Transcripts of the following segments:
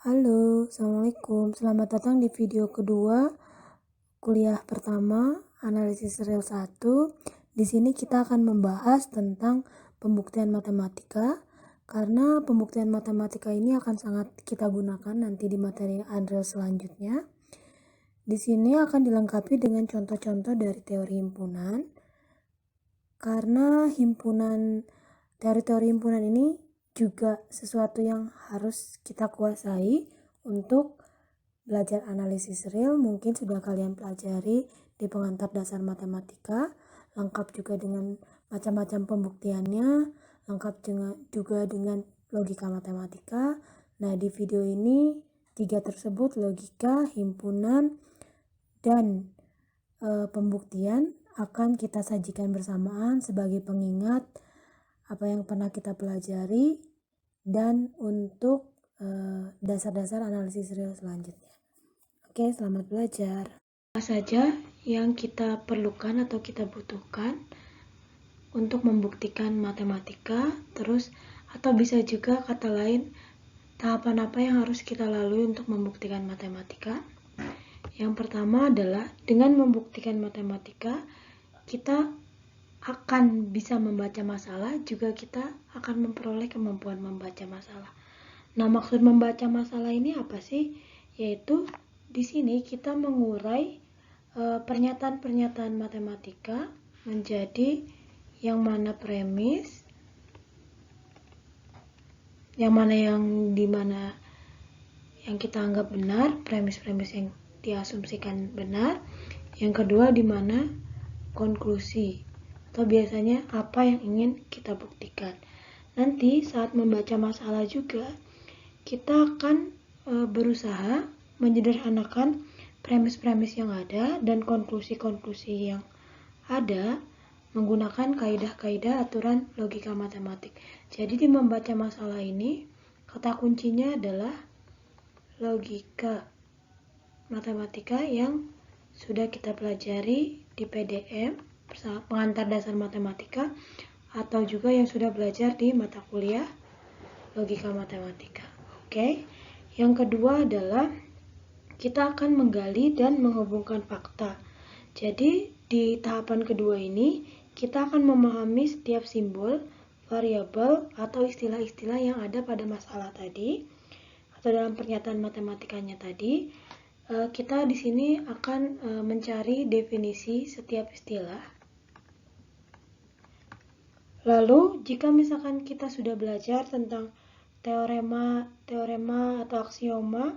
Halo, Assalamualaikum. Selamat datang di video kedua kuliah pertama analisis real 1. Di sini kita akan membahas tentang pembuktian matematika karena pembuktian matematika ini akan sangat kita gunakan nanti di materi Andreal selanjutnya. Di sini akan dilengkapi dengan contoh-contoh dari teori himpunan. Karena teori-teori himpunan ini juga sesuatu yang harus kita kuasai untuk belajar analisis real. Mungkin sudah kalian pelajari di pengantar dasar matematika, lengkap juga dengan macam-macam pembuktiannya, lengkap juga dengan logika matematika. Nah, di video ini 3 tersebut, logika, himpunan, dan pembuktian, akan kita sajikan bersamaan sebagai pengingat apa yang pernah kita pelajari dan untuk dasar-dasar analisis real selanjutnya. Oke, selamat belajar. Apa saja yang kita perlukan atau kita butuhkan untuk membuktikan matematika, terus atau bisa juga kata lain, tahapan apa yang harus kita lalui untuk membuktikan matematika. Yang pertama adalah dengan membuktikan matematika, kita akan bisa membaca masalah, juga kita akan memperoleh kemampuan membaca masalah. Nah, maksud membaca masalah ini apa sih? Yaitu di sini kita mengurai pernyataan-pernyataan matematika menjadi yang mana premis, yang dimana yang kita anggap benar, premis-premis yang diasumsikan benar. Yang kedua di mana konklusi, atau biasanya apa yang ingin kita buktikan. Nanti saat membaca masalah juga kita akan berusaha menyederhanakan premis-premis yang ada dan konklusi-konklusi yang ada menggunakan kaidah-kaidah aturan logika matematik. Jadi di membaca masalah ini kata kuncinya adalah logika matematika yang sudah kita pelajari di PDM pengantar dasar matematika, atau juga yang sudah belajar di mata kuliah logika matematika. Oke. Yang kedua adalah kita akan menggali dan menghubungkan fakta. Jadi di tahapan kedua ini kita akan memahami setiap simbol, variabel, atau istilah-istilah yang ada pada masalah tadi atau dalam pernyataan matematikanya tadi. Kita di sini akan mencari definisi setiap istilah. Lalu, jika misalkan kita sudah belajar tentang teorema atau aksioma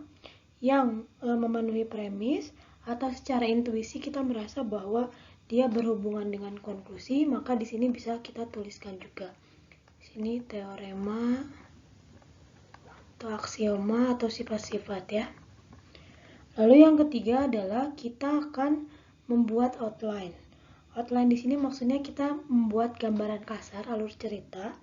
yang memenuhi premis, atau secara intuisi kita merasa bahwa dia berhubungan dengan konklusi, maka di sini bisa kita tuliskan juga. Di sini teorema atau aksioma atau sifat-sifat ya. Lalu yang ketiga adalah kita akan membuat outline. Outline di sini maksudnya kita membuat gambaran kasar alur cerita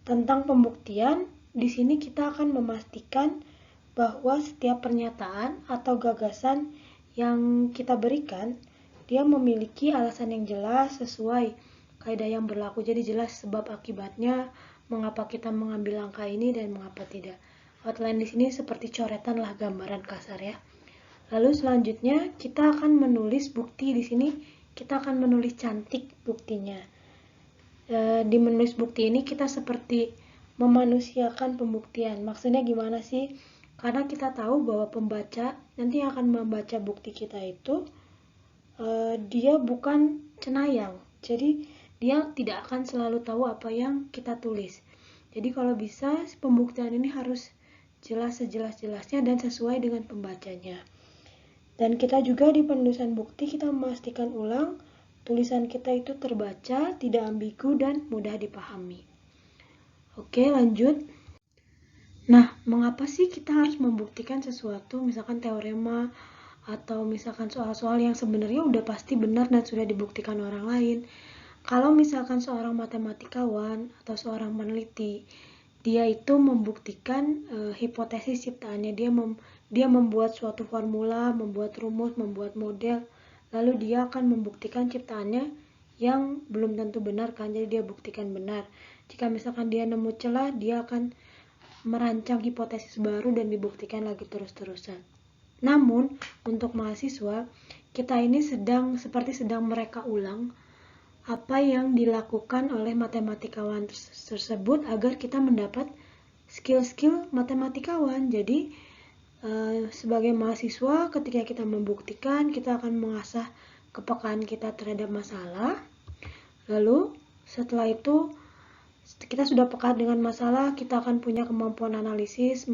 tentang pembuktian. Di sini kita akan memastikan bahwa setiap pernyataan atau gagasan yang kita berikan dia memiliki alasan yang jelas sesuai kaidah yang berlaku. Jadi jelas sebab akibatnya, mengapa kita mengambil langkah ini dan mengapa tidak. Outline di sini seperti coretan lah, gambaran kasar ya. Lalu selanjutnya kita akan menulis bukti. Di sini kita akan menulis cantik buktinya. Di menulis bukti ini kita seperti memanusiakan pembuktian. Maksudnya gimana sih? Karena kita tahu bahwa pembaca nanti akan membaca bukti kita itu dia bukan cenayang. Jadi dia tidak akan selalu tahu apa yang kita tulis. Jadi kalau bisa pembuktian ini harus jelas sejelas-jelasnya dan sesuai dengan pembacanya. Dan kita juga di penulisan bukti kita memastikan ulang tulisan kita itu terbaca, tidak ambigu dan mudah dipahami. Oke, lanjut. Nah, mengapa sih kita harus membuktikan sesuatu, misalkan teorema atau misalkan soal-soal yang sebenarnya udah pasti benar dan sudah dibuktikan orang lain? Kalau misalkan seorang matematikawan atau seorang peneliti, dia itu membuktikan hipotesis ciptaannya, dia membuat suatu formula, membuat rumus, membuat model, lalu dia akan membuktikan ciptaannya yang belum tentu benar kan, jadi dia buktikan benar. Jika misalkan dia nemu celah, dia akan merancang hipotesis baru dan dibuktikan lagi terus-terusan. Namun, untuk mahasiswa, kita ini sedang mereka ulang apa yang dilakukan oleh matematikawan tersebut agar kita mendapat skill-skill matematikawan. Jadi, sebagai mahasiswa, ketika kita membuktikan, kita akan mengasah kepekaan kita terhadap masalah. Lalu, setelah itu, kita sudah peka dengan masalah, kita akan punya kemampuan menganalisis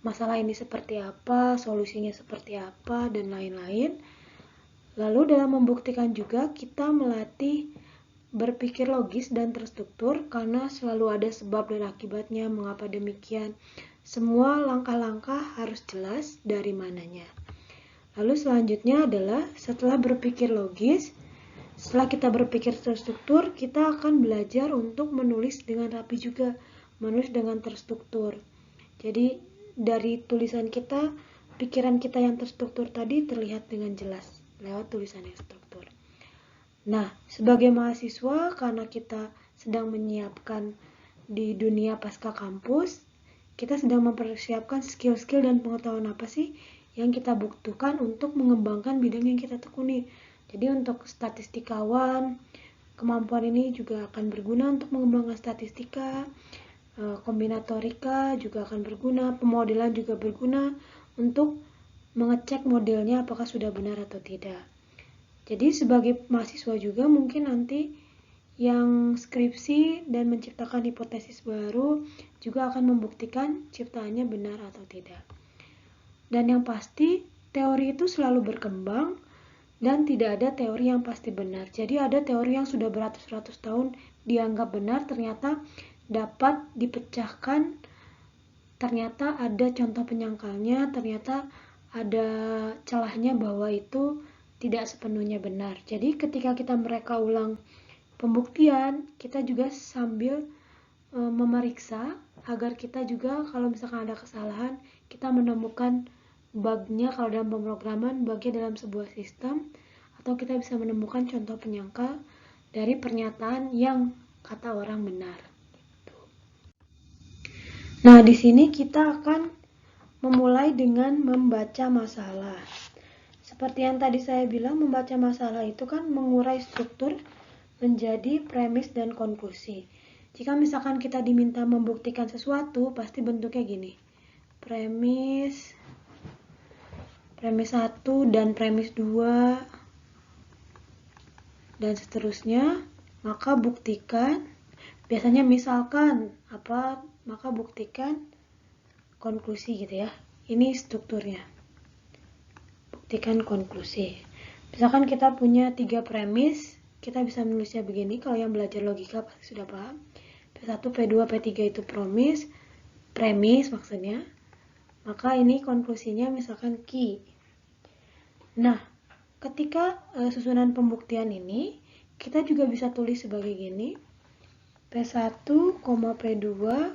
masalah ini seperti apa, solusinya seperti apa, dan lain-lain. Lalu dalam membuktikan juga kita melatih berpikir logis dan terstruktur karena selalu ada sebab dan akibatnya mengapa demikian. Semua langkah-langkah harus jelas dari mananya. Lalu selanjutnya adalah setelah berpikir logis, setelah kita berpikir terstruktur, kita akan belajar untuk menulis dengan rapi juga, menulis dengan terstruktur. Jadi dari tulisan kita, pikiran kita yang terstruktur tadi terlihat dengan jelas lewat tulisan yang struktur. Nah, sebagai mahasiswa, karena kita sedang menyiapkan di dunia pasca kampus, kita sedang mempersiapkan skill-skill dan pengetahuan apa sih yang kita butuhkan untuk mengembangkan bidang yang kita tekuni. Jadi untuk statistikawan, kemampuan ini juga akan berguna untuk mengembangkan statistika, kombinatorika juga akan berguna, pemodelan juga berguna untuk mengecek modelnya apakah sudah benar atau tidak. Jadi sebagai mahasiswa juga mungkin nanti yang skripsi dan menciptakan hipotesis baru juga akan membuktikan ciptaannya benar atau tidak. Dan yang pasti, teori itu selalu berkembang dan tidak ada teori yang pasti benar. Jadi ada teori yang sudah beratus-ratus tahun dianggap benar, ternyata dapat dipecahkan, ternyata ada contoh penyangkalnya, ternyata ada celahnya bahwa itu tidak sepenuhnya benar. Jadi ketika kita mereka ulang pembuktian, kita juga sambil memeriksa agar kita juga kalau misalkan ada kesalahan, kita menemukan bugnya kalau dalam pemrograman, bugnya dalam sebuah sistem, atau kita bisa menemukan contoh penyangkal dari pernyataan yang kata orang benar. Nah, di sini kita akan memulai dengan membaca masalah. Seperti yang tadi saya bilang, membaca masalah itu kan mengurai struktur menjadi premis dan konklusi. Jika misalkan kita diminta membuktikan sesuatu, pasti bentuknya gini. Premis 1 dan premis 2 dan seterusnya, maka buktikan, biasanya misalkan apa, maka buktikan konklusi gitu ya. Ini strukturnya. Buktikan konklusi. Misalkan kita punya 3 premis, kita bisa menulisnya begini. Kalau yang belajar logika pasti sudah paham. P1, P2, P3 itu premis maksudnya. Maka ini konklusinya misalkan Q. Nah, ketika susunan pembuktian ini, kita juga bisa tulis sebagai gini. P1, P2,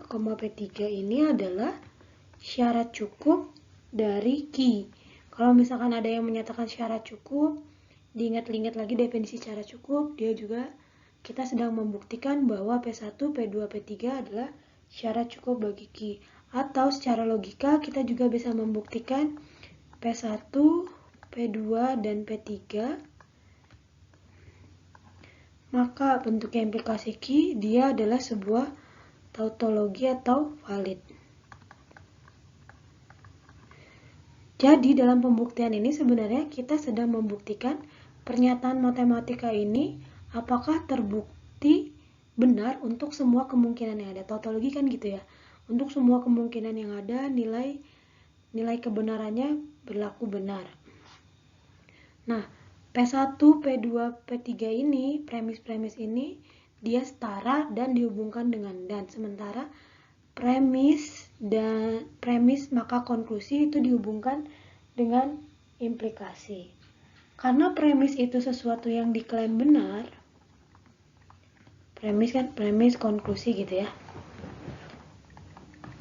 P3 ini adalah syarat cukup dari Q. Kalau misalkan ada yang menyatakan syarat cukup, diingat-ingat lagi definisi syarat cukup, kita sedang membuktikan bahwa P1, P2, P3 adalah syarat cukup bagi Q. Atau secara logika kita juga bisa membuktikan P1, P2, dan P3. Maka bentuknya implikasi Q, dia adalah sebuah tautologi atau valid. Jadi dalam pembuktian ini sebenarnya kita sedang membuktikan pernyataan matematika ini apakah terbukti benar untuk semua kemungkinan yang ada. Tautologi kan gitu ya. Untuk semua kemungkinan yang ada, nilai kebenarannya berlaku benar. Nah, P1, P2, P3 ini, premis-premis ini, dia setara dan dihubungkan dengan dan. Sementara premis maka konklusi itu dihubungkan dengan implikasi. Karena premis itu sesuatu yang diklaim benar, premis konklusi gitu ya.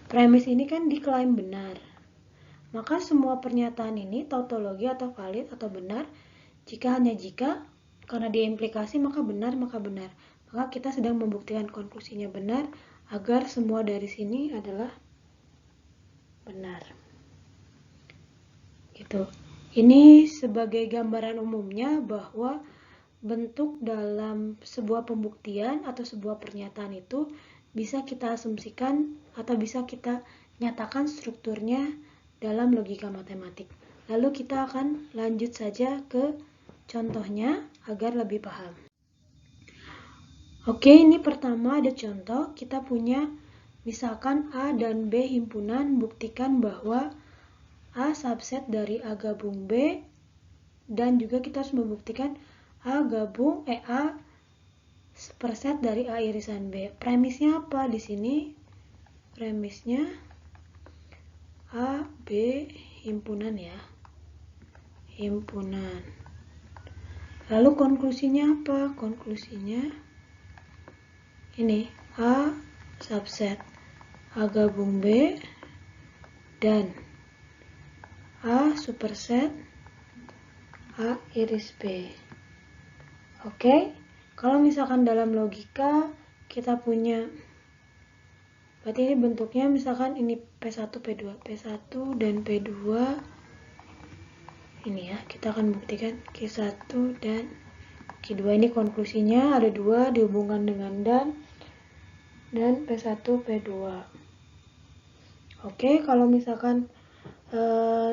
Premis ini kan diklaim benar. Maka semua pernyataan ini tautologi atau valid atau benar jika karena dia implikasi maka benar. Maka kita sedang membuktikan konklusinya benar agar semua dari sini adalah benar. Gitu. Ini sebagai gambaran umumnya bahwa bentuk dalam sebuah pembuktian atau sebuah pernyataan itu bisa kita asumsikan atau bisa kita nyatakan strukturnya dalam logika matematik. Lalu kita akan lanjut saja ke contohnya agar lebih paham. Oke, ini pertama ada contoh. Kita punya misalkan A dan B himpunan, buktikan bahwa A subset dari A gabung B, dan juga kita harus membuktikan A superset dari A irisan B. Premisnya apa di sini? Premisnya A, B, himpunan ya. Himpunan. Lalu konklusinya apa? Konklusinya ini, A subset A gabung B dan A superset A iris B. Oke, kalau misalkan dalam logika kita punya, berarti ini bentuknya misalkan ini P1, P2, P1 dan P2. Ini ya, kita akan buktikan Q1 dan Q2. Ini konklusinya ada 2 dihubungkan dengan dan P1, P2. Oke, kalau misalkan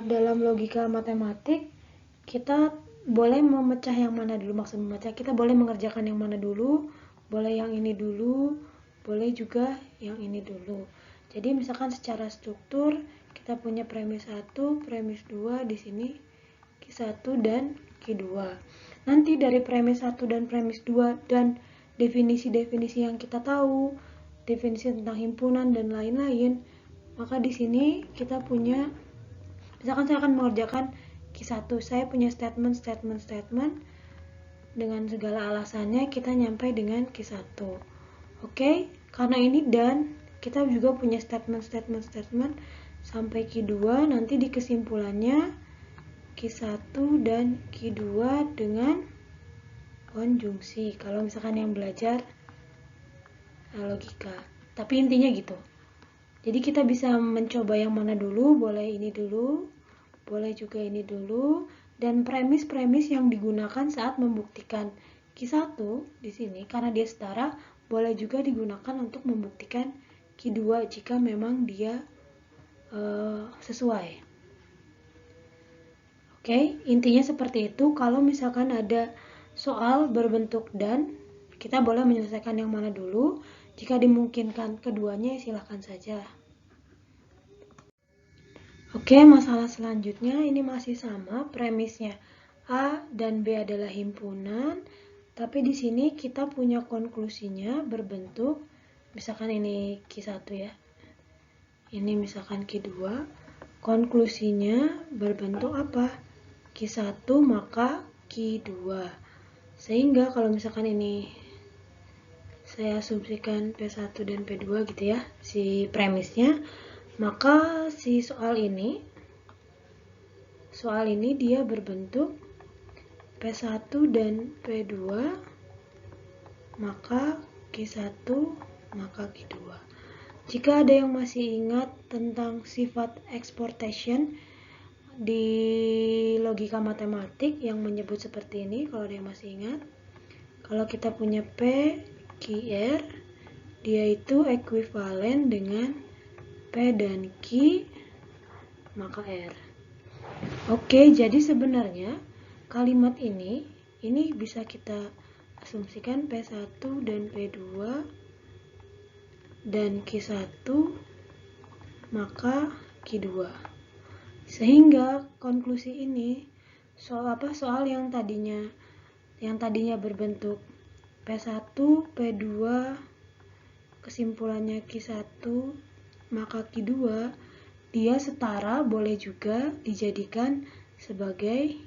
dalam logika matematik kita boleh memecah yang mana dulu. Maksud memecah, kita boleh mengerjakan yang mana dulu, boleh yang ini dulu, boleh juga yang ini dulu. Jadi misalkan secara struktur kita punya premis 1, premis 2 di sini Q1 dan Q2. Nanti dari premis 1 dan premis 2 dan definisi-definisi yang kita tahu, definisi tentang himpunan dan lain-lain, maka di sini kita punya, misalkan saya akan mengerjakan Q1, saya punya statement dengan segala alasannya kita nyampe dengan Q1. Oke, karena ini dan kita juga punya statement sampai Q2, nanti di kesimpulannya Q1 dan Q2 dengan konjungsi. Kalau misalkan yang belajar logika. Tapi intinya gitu. Jadi kita bisa mencoba yang mana dulu, boleh ini dulu, boleh juga ini dulu, dan premis-premis yang digunakan saat membuktikan Q1 di sini karena dia setara, boleh juga digunakan untuk membuktikan Q2 jika memang dia sesuai. Oke, intinya seperti itu. Kalau misalkan ada soal berbentuk dan, kita boleh menyelesaikan yang mana dulu. Jika dimungkinkan keduanya, silahkan saja. Oke, masalah selanjutnya ini masih sama, premisnya A dan B adalah himpunan, tapi di sini kita punya konklusinya berbentuk, misalkan ini Q1 ya, ini misalkan Q2, konklusinya berbentuk apa? Q1 maka Q2. Sehingga kalau misalkan ini saya asumsikan P1 dan P2 gitu ya, si premisnya, maka si soal ini dia berbentuk P1 dan P2 maka Q1 maka Q2. Jika ada yang masih ingat tentang sifat exportation di logika matematik yang menyebut seperti ini, kalau ada yang masih ingat, kalau kita punya P, Q, R, dia itu ekuivalen dengan P dan Q maka R. Oke, jadi sebenarnya kalimat ini bisa kita asumsikan P1 dan P2 dan Q1 maka Q2. Sehingga konklusi ini soal yang tadinya berbentuk P1, P2, kesimpulannya Q1 maka Q2, dia setara boleh juga dijadikan sebagai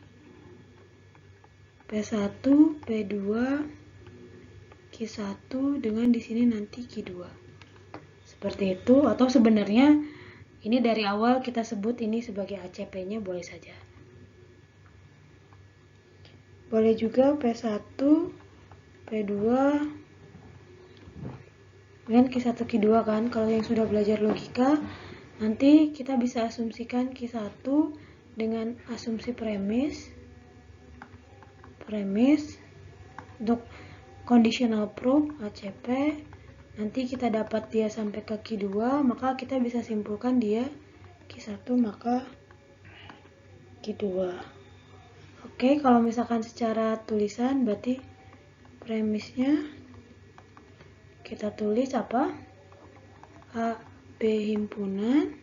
P1, P2, Q1 dengan di sini nanti Q2. Seperti itu, atau sebenarnya ini dari awal kita sebut ini sebagai ACP-nya boleh saja. Boleh juga P1, P2, Kan Q1 Q2 kan. Kalau yang sudah belajar logika, nanti kita bisa asumsikan Q1 dengan asumsi premis untuk conditional proof ACP. Nanti kita dapat dia sampai ke Q2, maka kita bisa simpulkan dia Q1 maka Q2. Oke, kalau misalkan secara tulisan berarti premisnya kita tulis apa? A, B himpunan.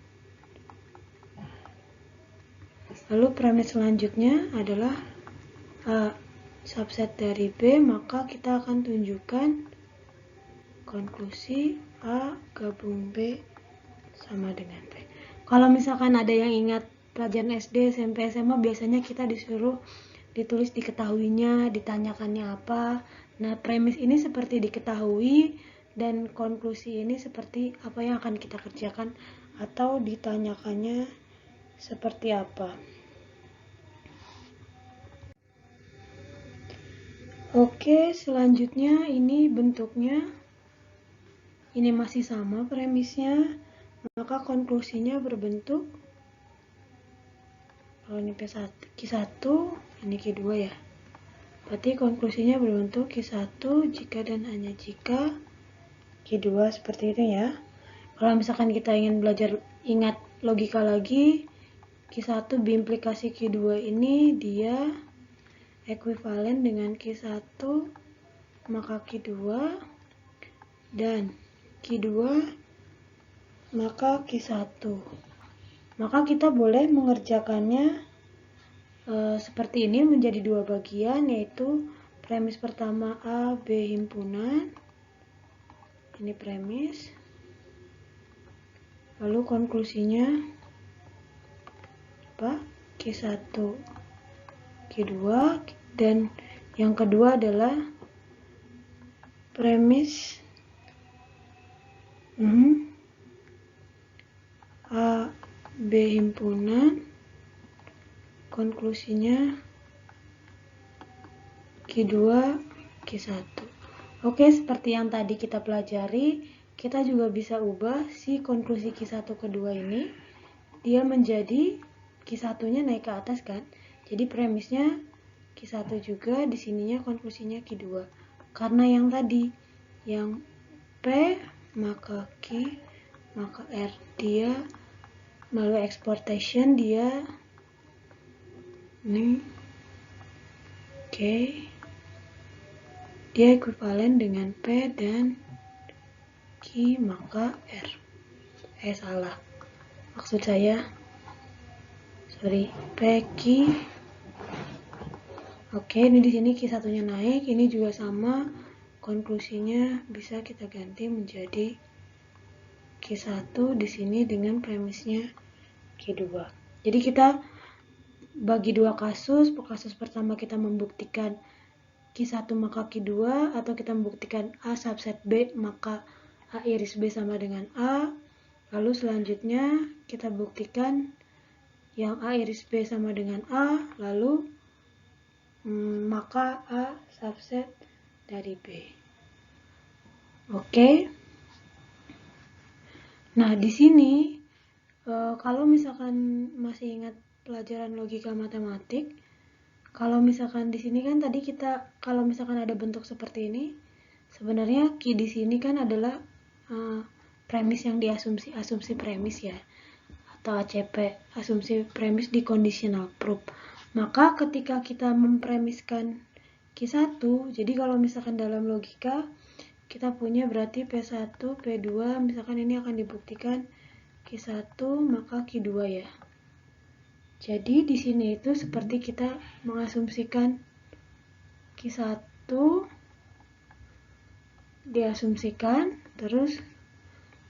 Lalu premis selanjutnya adalah A subset dari B, maka kita akan tunjukkan konklusi A gabung B sama dengan B. Kalau misalkan ada yang ingat pelajaran SD, SMP, SMA, biasanya kita disuruh ditulis diketahuinya, ditanyakannya apa. Nah, premis ini seperti diketahui dan konklusi ini seperti apa yang akan kita kerjakan atau ditanyakannya seperti apa. Oke, selanjutnya ini bentuknya. Ini masih sama premisnya, maka konklusinya berbentuk, kalau ini Q1, ini Q2 ya. Berarti konklusinya berbentuk Q1 jika dan hanya jika Q2 seperti itu ya. Kalau misalkan kita ingin belajar ingat logika lagi, Q1 biimplikasi Q2 ini dia ekuivalen dengan Q1 maka Q2 dan Q2 maka Q1. Maka kita boleh mengerjakannya seperti ini menjadi dua bagian, yaitu premis pertama A, B himpunan. Ini premis. Lalu konklusinya apa? Q1, Q2, dan yang kedua adalah premis A, B himpunan, konklusinya Q2, Q1. Oke, seperti yang tadi kita pelajari, kita juga bisa ubah si konklusi Q1 kedua ini, dia menjadi Q1-nya naik ke atas kan. Jadi premisnya Q1 juga, di sininya konklusinya Q2. Karena yang tadi, yang P maka Q maka R, dia melalui exportation dia ini K, dia ekuivalen dengan P dan Q maka R. Salah. Maksud saya P Q. Oke, ini di sini Q1-nya naik, ini juga sama. Konklusinya bisa kita ganti menjadi Q1 di sini dengan premisnya Q2. Jadi kita bagi dua kasus. Kasus pertama kita membuktikan Q1 maka Q2, atau kita membuktikan A subset B maka A iris B sama dengan A. Lalu selanjutnya kita buktikan yang A iris B sama dengan A, lalu maka A subset dari B. Oke. Nah, di sini kalau misalkan masih ingat pelajaran logika matematik, kalau misalkan di sini kan tadi kita, kalau misalkan ada bentuk seperti ini, sebenarnya Q di sini kan adalah premis yang asumsi premis ya, atau ACP, asumsi premis di conditional proof. Maka ketika kita mempremiskan Q1, jadi kalau misalkan dalam logika kita punya berarti P1, P2, misalkan ini akan dibuktikan Q1 maka Q2 ya. Jadi di sini itu seperti kita mengasumsikan Q1 diasumsikan, terus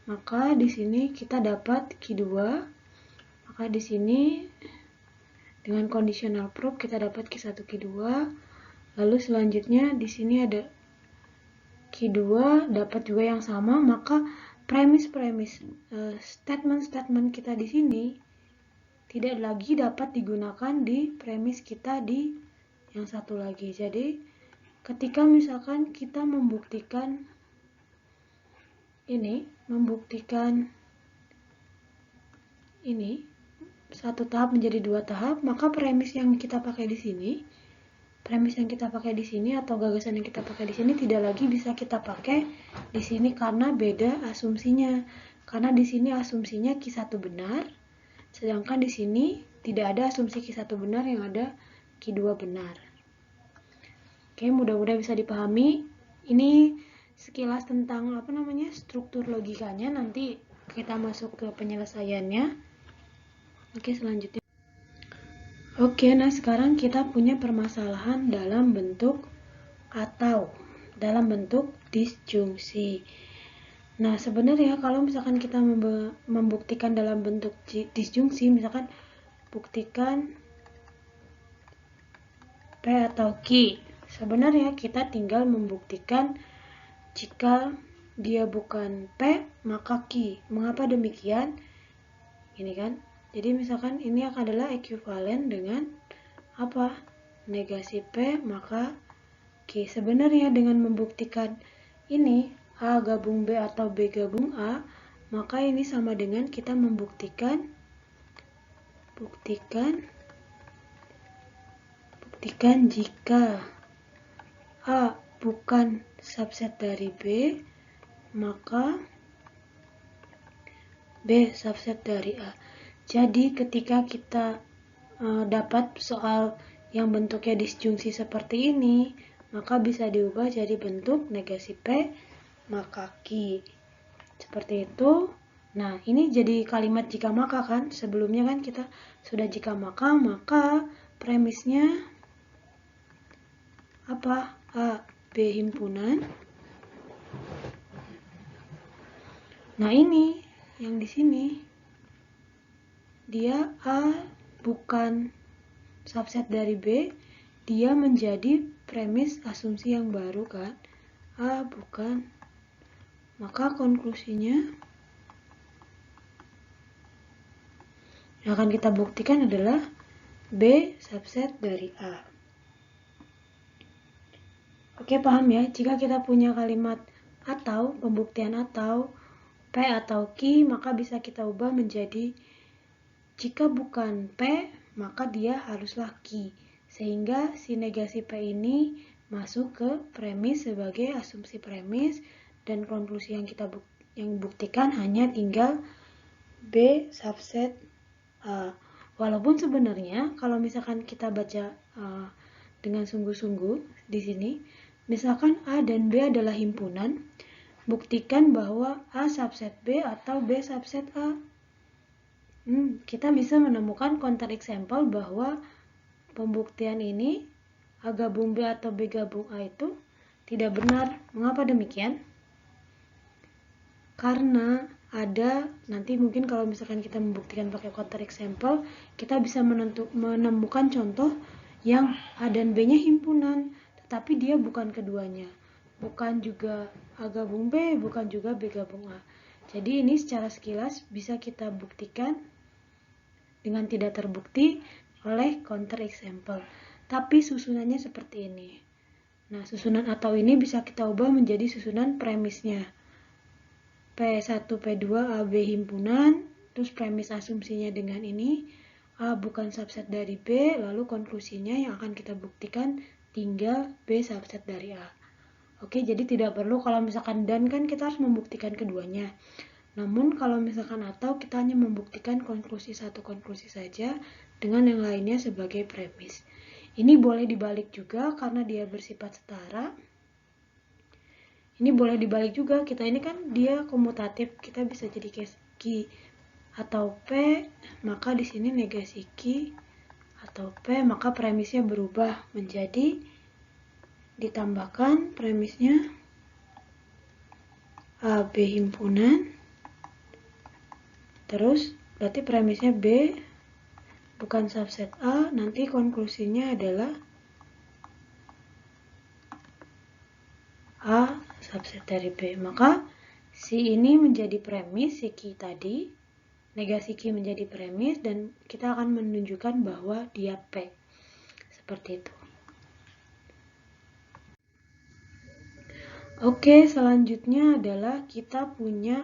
maka di sini kita dapat Q2, maka di sini dengan conditional proof kita dapat Q1 Q2. Lalu selanjutnya di sini ada Q2 dapat juga yang sama, maka premis-premis statement-statement kita di sini tidak lagi dapat digunakan di premis kita di yang satu lagi. Jadi ketika misalkan kita membuktikan ini membuktikan ini satu tahap menjadi dua tahap, maka premis yang kita pakai di sini, atau gagasan yang kita pakai di sini tidak lagi bisa kita pakai di sini karena beda asumsinya. Karena di sini asumsinya Q1 benar, sedangkan di sini tidak ada asumsi Q1 benar, yang ada Q2 benar. Oke, mudah-mudahan bisa dipahami. Ini sekilas tentang struktur logikanya. Nanti kita masuk ke penyelesaiannya. Oke, selanjutnya. Oke, nah sekarang kita punya permasalahan dalam bentuk atau dalam bentuk disjungsi. Nah, sebenarnya kalau misalkan kita membuktikan dalam bentuk disjungsi, misalkan buktikan P atau Q. Sebenarnya kita tinggal membuktikan jika dia bukan P, maka Q. Mengapa demikian? Ini kan. Jadi misalkan ini adalah ekuivalen dengan apa? Negasi P, maka Q. Sebenarnya dengan membuktikan ini A gabung B atau B gabung A, maka ini sama dengan kita membuktikan jika A bukan subset dari B, maka B subset dari A. Jadi ketika kita dapat soal yang bentuknya disjungsi seperti ini, maka bisa diubah jadi bentuk negasi P maka Q. Seperti itu. Nah, ini jadi kalimat jika maka kan. Sebelumnya kan kita sudah jika maka premisnya apa? A, B himpunan. Nah, ini yang di sini dia A bukan subset dari B, dia menjadi premis asumsi yang baru kan. A bukan, maka konklusinya yang akan kita buktikan adalah B subset dari A. Oke, paham ya? Jika kita punya kalimat atau, pembuktian atau P atau Q, maka bisa kita ubah menjadi jika bukan P, maka dia haruslah Q. Sehingga si negasi P ini masuk ke premis sebagai asumsi premis, dan konklusi yang kita buktikan hanya tinggal B subset A. Walaupun sebenarnya kalau misalkan kita baca dengan sungguh-sungguh di sini, misalkan A dan B adalah himpunan, buktikan bahwa A subset B atau B subset A. Kita bisa menemukan counter example bahwa pembuktian ini A gabung B atau B gabung A itu tidak benar. Mengapa demikian? Karena ada, nanti mungkin kalau misalkan kita membuktikan pakai counter example, kita bisa menemukan contoh yang A dan B-nya himpunan, tetapi dia bukan keduanya. Bukan juga A gabung B, bukan juga B gabung A. Jadi ini secara sekilas bisa kita buktikan dengan tidak terbukti oleh counter example. Tapi susunannya seperti ini. Nah, susunan atau ini bisa kita ubah menjadi susunan premisnya. P1, P2, AB himpunan, terus premis asumsinya dengan ini, A bukan subset dari B, lalu konklusinya yang akan kita buktikan tinggal B subset dari A. Oke, jadi tidak perlu kalau misalkan dan kan kita harus membuktikan keduanya. Namun kalau misalkan atau kita hanya membuktikan konklusi satu konklusi saja dengan yang lainnya sebagai premis. Ini boleh dibalik juga karena dia bersifat setara. Ini boleh dibalik juga, kita ini kan dia komutatif, kita bisa jadi Q atau P, maka di sini negasi Q atau P, maka premisnya berubah menjadi ditambahkan premisnya AB himpunan. Terus berarti premisnya B bukan subset A, nanti konklusinya adalah A subset dari B. Maka si ini menjadi premis, si Q tadi, negasi Q menjadi premis, dan kita akan menunjukkan bahwa dia P. Seperti itu. Oke, selanjutnya adalah kita punya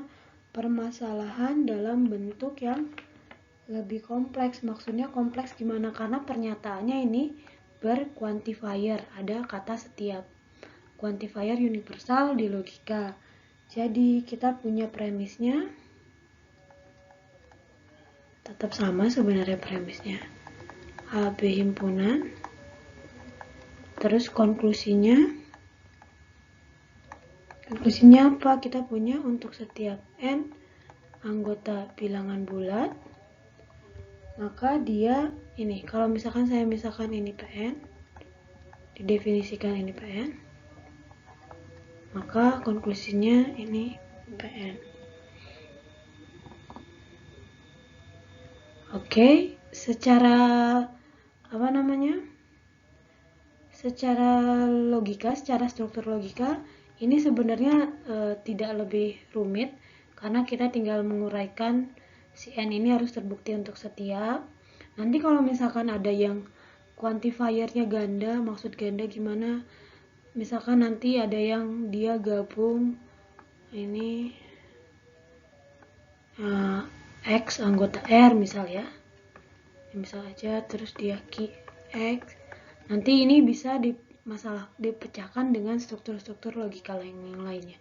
permasalahan dalam bentuk yang lebih kompleks. Maksudnya kompleks gimana? Karena pernyataannya ini berquantifier, ada kata setiap. Quantifier universal di logika. Jadi kita punya premisnya, tetap sama sebenarnya premisnya. A, B himpunan. Terus konklusinya apa? Kita punya untuk setiap N anggota bilangan bulat, maka dia ini, kalau misalkan saya misalkan ini Pn, didefinisikan ini Pn, maka konklusinya ini Pn. Oke, secara secara logika, secara struktur logika, ini sebenarnya tidak lebih rumit karena kita tinggal menguraikan si N ini harus terbukti untuk setiap. Nanti kalau misalkan ada yang quantifiernya ganda, maksud ganda gimana? Misalkan nanti ada yang dia gabung ini X anggota R misal ya. Misal aja terus dia Q X. Nanti ini bisa dipecahkan dengan struktur-struktur logika yang lainnya.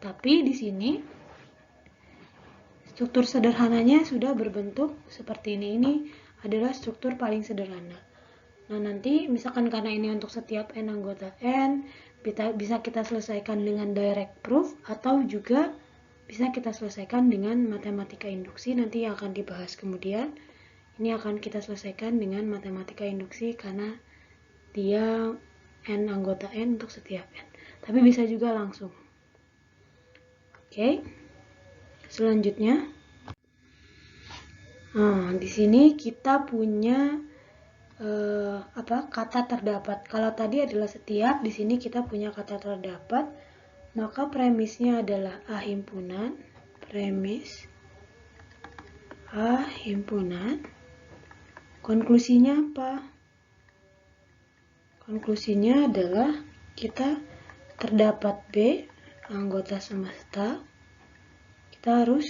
Tapi di sini struktur sederhananya sudah berbentuk seperti ini. Ini adalah struktur paling sederhana. Nah, nanti misalkan karena ini untuk setiap N anggota N, bisa kita selesaikan dengan direct proof atau juga bisa kita selesaikan dengan matematika induksi, nanti yang akan dibahas kemudian. Ini akan kita selesaikan dengan matematika induksi karena dia N anggota N untuk setiap N. Tapi bisa juga langsung. Oke. Selanjutnya, di sini kita punya kata terdapat. Kalau tadi adalah setiap, di sini kita punya kata terdapat, maka premisnya adalah A himpunan, premis A himpunan. Konklusinya apa? Konklusinya adalah kita terdapat B anggota semesta. Kita harus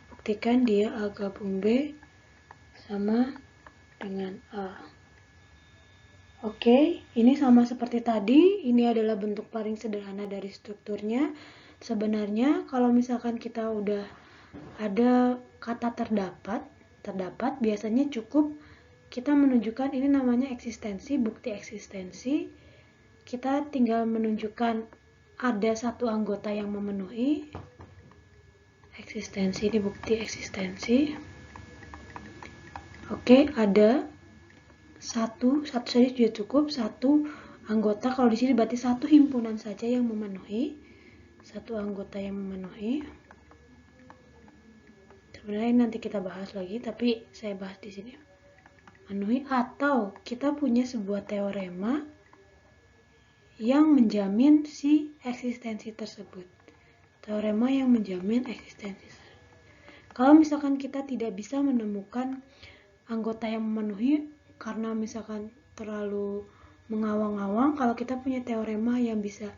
buktikan dia A gabung B sama dengan A. Oke, ini sama seperti tadi. Ini adalah bentuk paling sederhana dari strukturnya. Sebenarnya kalau misalkan kita udah ada kata terdapat biasanya cukup kita menunjukkan ini namanya eksistensi, bukti eksistensi. Kita tinggal menunjukkan ada satu anggota yang memenuhi eksistensi, ini bukti eksistensi. Oke, ada satu saja sudah cukup, satu anggota. Kalau di sini berarti satu himpunan saja yang memenuhi, satu anggota yang memenuhi. Sebenarnya nanti kita bahas lagi, tapi saya bahas di sini. Memenuhi, atau kita punya sebuah teorema yang menjamin si eksistensi tersebut. Teorema yang menjamin eksistensi. Kalau misalkan kita tidak bisa menemukan anggota yang memenuhi karena misalkan terlalu mengawang-awang, kalau kita punya teorema yang bisa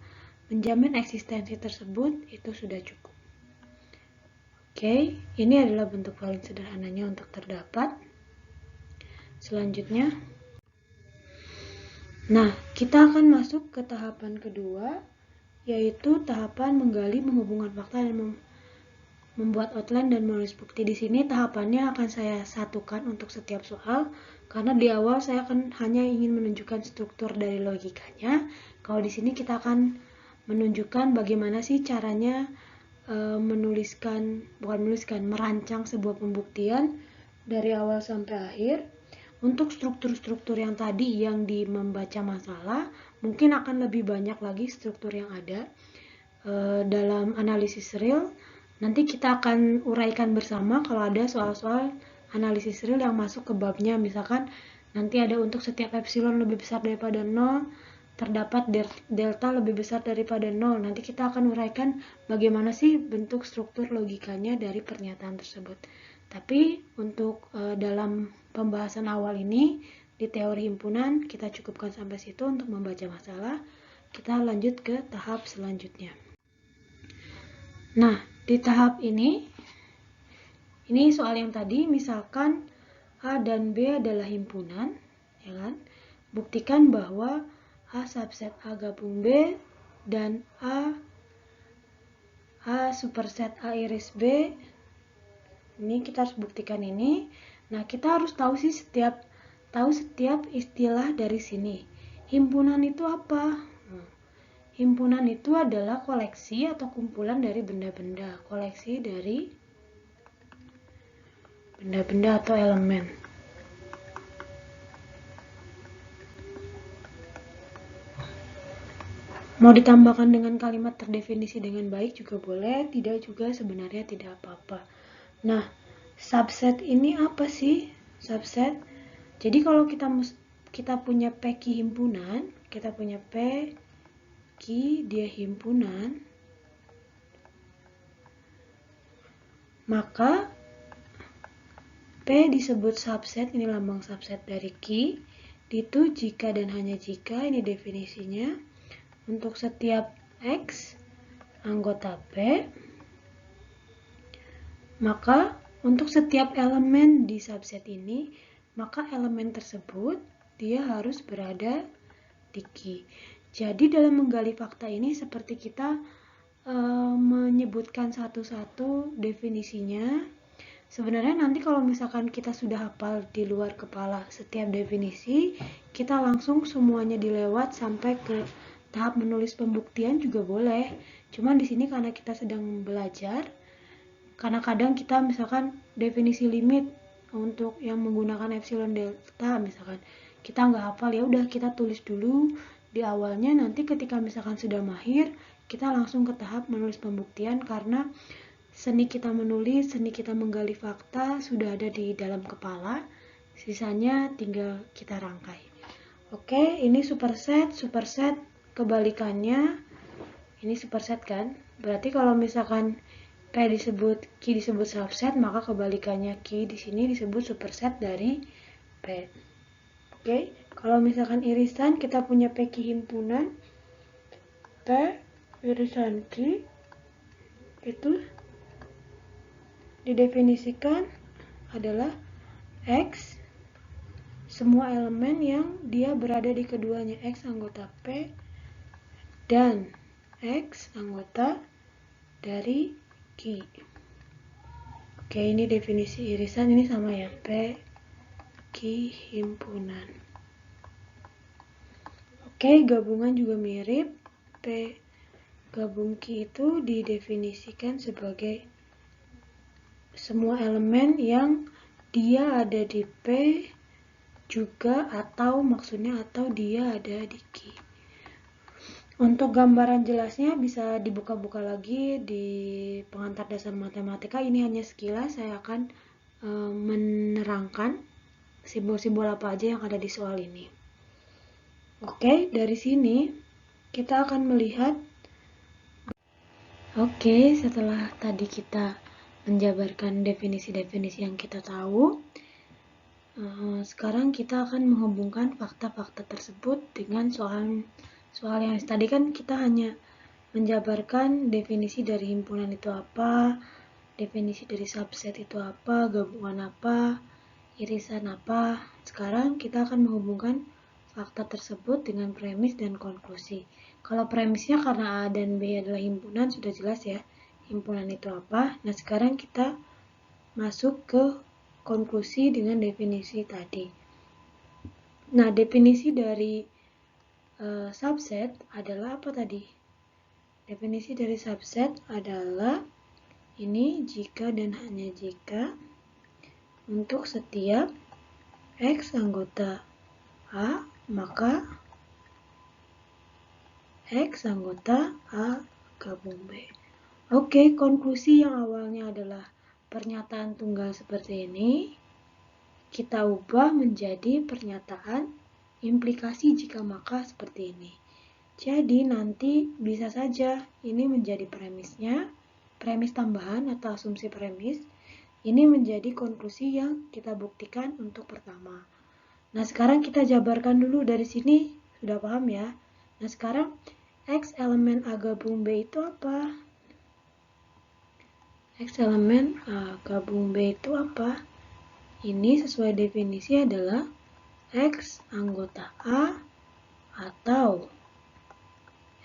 menjamin eksistensi tersebut, itu sudah cukup. Oke, ini adalah bentuk paling sederhananya untuk terdapat. Selanjutnya, nah, kita akan masuk ke tahapan kedua, yaitu tahapan menggali, menghubungkan fakta, dan membuat outline dan menulis bukti. Di sini tahapannya akan saya satukan untuk setiap soal, karena di awal saya akan hanya ingin menunjukkan struktur dari logikanya. Kalau di sini kita akan menunjukkan bagaimana sih caranya merancang sebuah pembuktian dari awal sampai akhir. Untuk struktur-struktur yang tadi yang di membaca masalah, mungkin akan lebih banyak lagi struktur yang ada dalam analisis real. Nanti kita akan uraikan bersama kalau ada soal-soal analisis real yang masuk ke babnya. Misalkan nanti ada untuk setiap epsilon lebih besar daripada 0, terdapat delta lebih besar daripada 0. Nanti kita akan uraikan bagaimana sih bentuk struktur logikanya dari pernyataan tersebut. Tapi untuk dalam pembahasan awal ini di teori himpunan kita cukupkan sampai situ untuk membaca masalah. kita lanjut ke tahap selanjutnya. Nah, di tahap ini soal yang tadi, misalkan A dan B adalah himpunan, ya kan? Buktikan bahwa A subset A gabung B dan A superset A iris B. Ini kita harus buktikan ini. Nah, kita harus tahu setiap istilah dari sini. Himpunan itu apa? Himpunan itu adalah koleksi atau kumpulan dari benda-benda. Koleksi dari benda-benda atau elemen. Mau ditambahkan dengan kalimat terdefinisi dengan baik juga boleh, tidak juga sebenarnya tidak apa-apa. Nah, subset ini apa sih? Subset. Jadi kalau kita punya P-Q himpunan, kita punya P-Q dia himpunan, maka P disebut subset, ini lambang subset dari Q, itu jika dan hanya jika, ini definisinya, untuk setiap X anggota P, maka untuk setiap elemen di subset ini, maka elemen tersebut dia harus berada di Q. Jadi dalam menggali fakta ini seperti kita menyebutkan satu-satu definisinya. Sebenarnya nanti kalau misalkan kita sudah hafal di luar kepala setiap definisi, kita langsung semuanya dilewat sampai ke tahap menulis pembuktian juga boleh. Cuman di sini karena kita sedang belajar, karena kadang kita misalkan definisi limit untuk yang menggunakan epsilon delta, misalkan kita nggak hafal, ya udah kita tulis dulu di awalnya. Nanti ketika misalkan sudah mahir, kita langsung ke tahap menulis pembuktian, karena seni kita menulis, seni kita menggali fakta sudah ada di dalam kepala, sisanya tinggal kita rangkai. Oke, ini superset kebalikannya, ini superset kan? Berarti kalau misalkan P disebut Q disebut subset, maka kebalikannya Q di sini disebut superset dari P. Oke, kalau misalkan irisan, kita punya P-Q himpunan, P irisan Q itu didefinisikan adalah X semua elemen yang dia berada di keduanya, X anggota P dan X anggota dari Q. Oke, ini definisi irisan, ini sama ya, P Q himpunan. Oke, gabungan juga mirip. P gabung Q itu didefinisikan sebagai semua elemen yang dia ada di P juga, atau maksudnya atau dia ada di Q. Untuk gambaran jelasnya bisa dibuka-buka lagi di pengantar dasar matematika. Ini hanya sekilas, saya akan menerangkan simbol-simbol apa aja yang ada di soal ini. Oke, dari sini kita akan melihat. Oke, setelah tadi kita menjabarkan definisi-definisi yang kita tahu, sekarang kita akan menghubungkan fakta-fakta tersebut dengan soal yang tadi kan kita hanya menjabarkan definisi dari himpunan itu apa, definisi dari subset itu apa, gabungan apa, irisan apa. Sekarang kita akan menghubungkan fakta tersebut dengan premis dan konklusi. Kalau premisnya karena A dan B adalah himpunan, sudah jelas ya himpunan itu apa. Nah, sekarang kita masuk ke konklusi dengan definisi tadi. Nah, definisi dari subset adalah apa tadi? Definisi dari subset adalah ini jika dan hanya jika untuk setiap X anggota A, maka X anggota A gabung B. Oke, konklusi yang awalnya adalah pernyataan tunggal seperti ini, kita ubah menjadi pernyataan implikasi jika maka seperti ini. Jadi nanti bisa saja ini menjadi premisnya, premis tambahan atau asumsi premis. Ini menjadi konklusi yang kita buktikan untuk pertama. Nah, sekarang kita jabarkan dulu dari sini, sudah paham ya? Nah, sekarang X elemen A gabung B itu apa? X elemen A gabung B itu apa? Ini sesuai definisi adalah X anggota A atau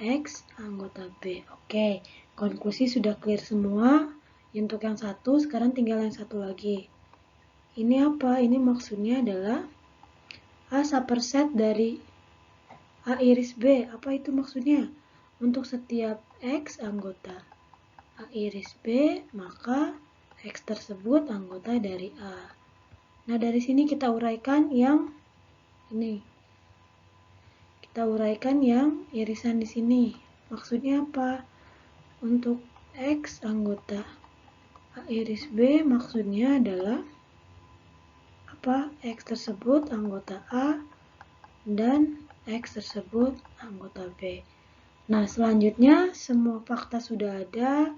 X anggota B. Oke, konklusi sudah clear semua. Untuk yang satu, sekarang tinggal yang satu lagi. Ini apa? Ini maksudnya adalah A superset dari A iris B. Apa itu maksudnya? Untuk setiap X anggota A iris B, maka X tersebut anggota dari A. Nah, dari sini kita uraikan yang ini. Kita uraikan yang irisan di sini. Maksudnya apa? Untuk X anggota A iris B maksudnya adalah apa? X tersebut anggota A dan X tersebut anggota B. Nah, selanjutnya semua fakta sudah ada.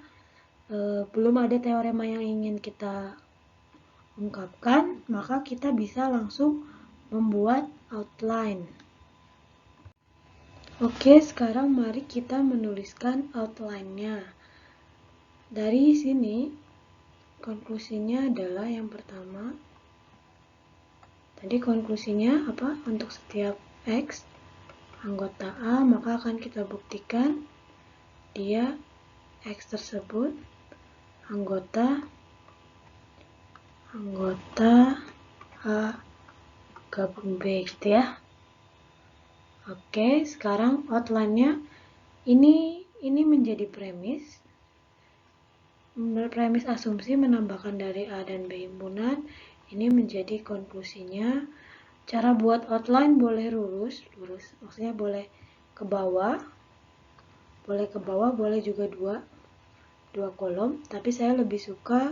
Belum ada teorema yang ingin kita ungkapkan, maka kita bisa langsung membuat outline. Oke, sekarang mari kita menuliskan outline-nya. Dari sini, konklusinya adalah yang pertama. Tadi konklusinya apa? Untuk setiap X anggota A, maka akan kita buktikan dia X tersebut anggota A gabung B gitu ya. Oke, sekarang outline-nya ini menjadi premis. Premis asumsi menambahkan dari A dan B himpunan. Ini menjadi konklusinya. Cara buat outline boleh lurus, maksudnya boleh ke bawah, boleh juga dua kolom, tapi saya lebih suka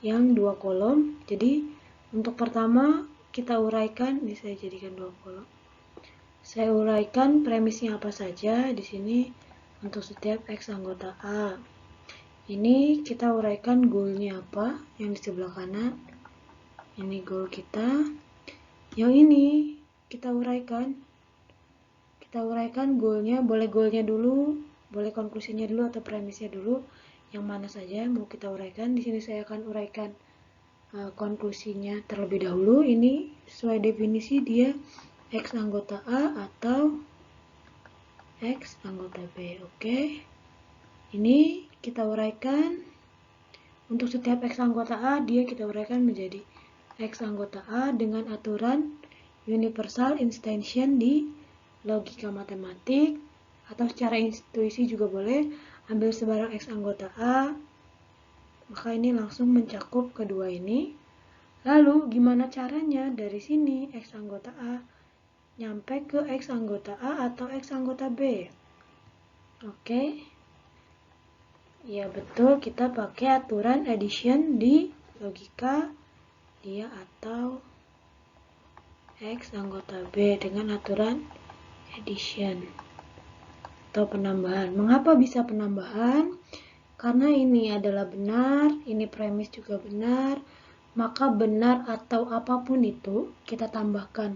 yang 2 kolom. Jadi untuk pertama kita uraikan, ini saya jadikan 2 kolom. Saya uraikan premisnya apa saja di sini untuk setiap X anggota A. Ini kita uraikan goalnya apa yang di sebelah kanan. Ini goal kita. Yang ini kita uraikan. Kita uraikan goalnya, boleh goalnya dulu, boleh konklusinya dulu atau premisnya dulu. Yang mana saja mau kita uraikan. Di sini saya akan uraikan konklusinya terlebih dahulu. Ini sesuai definisi dia X anggota A atau X anggota B. Oke. Ini kita uraikan. Untuk setiap X anggota A, dia kita uraikan menjadi X anggota A dengan aturan universal instantiation di logika matematik, atau secara intuisi juga boleh. Ambil sebarang X anggota A, maka ini langsung mencakup kedua ini. Lalu gimana caranya dari sini X anggota A nyampe ke X anggota A atau X anggota B? Oke. Ya betul, kita pakai aturan addition di logika dia atau X anggota B dengan aturan addition atau penambahan. Mengapa bisa penambahan? Karena ini adalah benar, ini premis juga benar, maka benar atau apapun itu kita tambahkan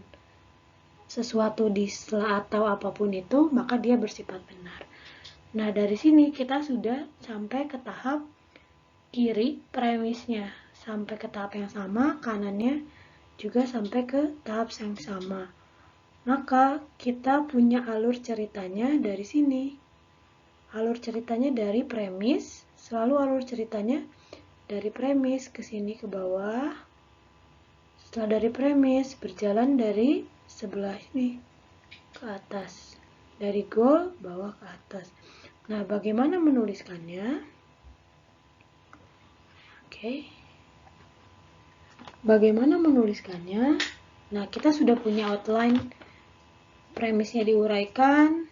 sesuatu di setelah atau apapun itu, maka dia bersifat benar. Nah, dari sini kita sudah sampai ke tahap kiri premisnya, sampai ke tahap yang sama, kanannya juga sampai ke tahap yang sama. Maka kita punya alur ceritanya dari sini. Alur ceritanya dari premis, selalu alur ceritanya dari premis ke sini ke bawah. Setelah dari premis, berjalan dari sebelah ini ke atas. Dari goal, bawah ke atas. Nah, bagaimana menuliskannya? Oke. Bagaimana menuliskannya? Nah, kita sudah punya outline. Premisnya diuraikan,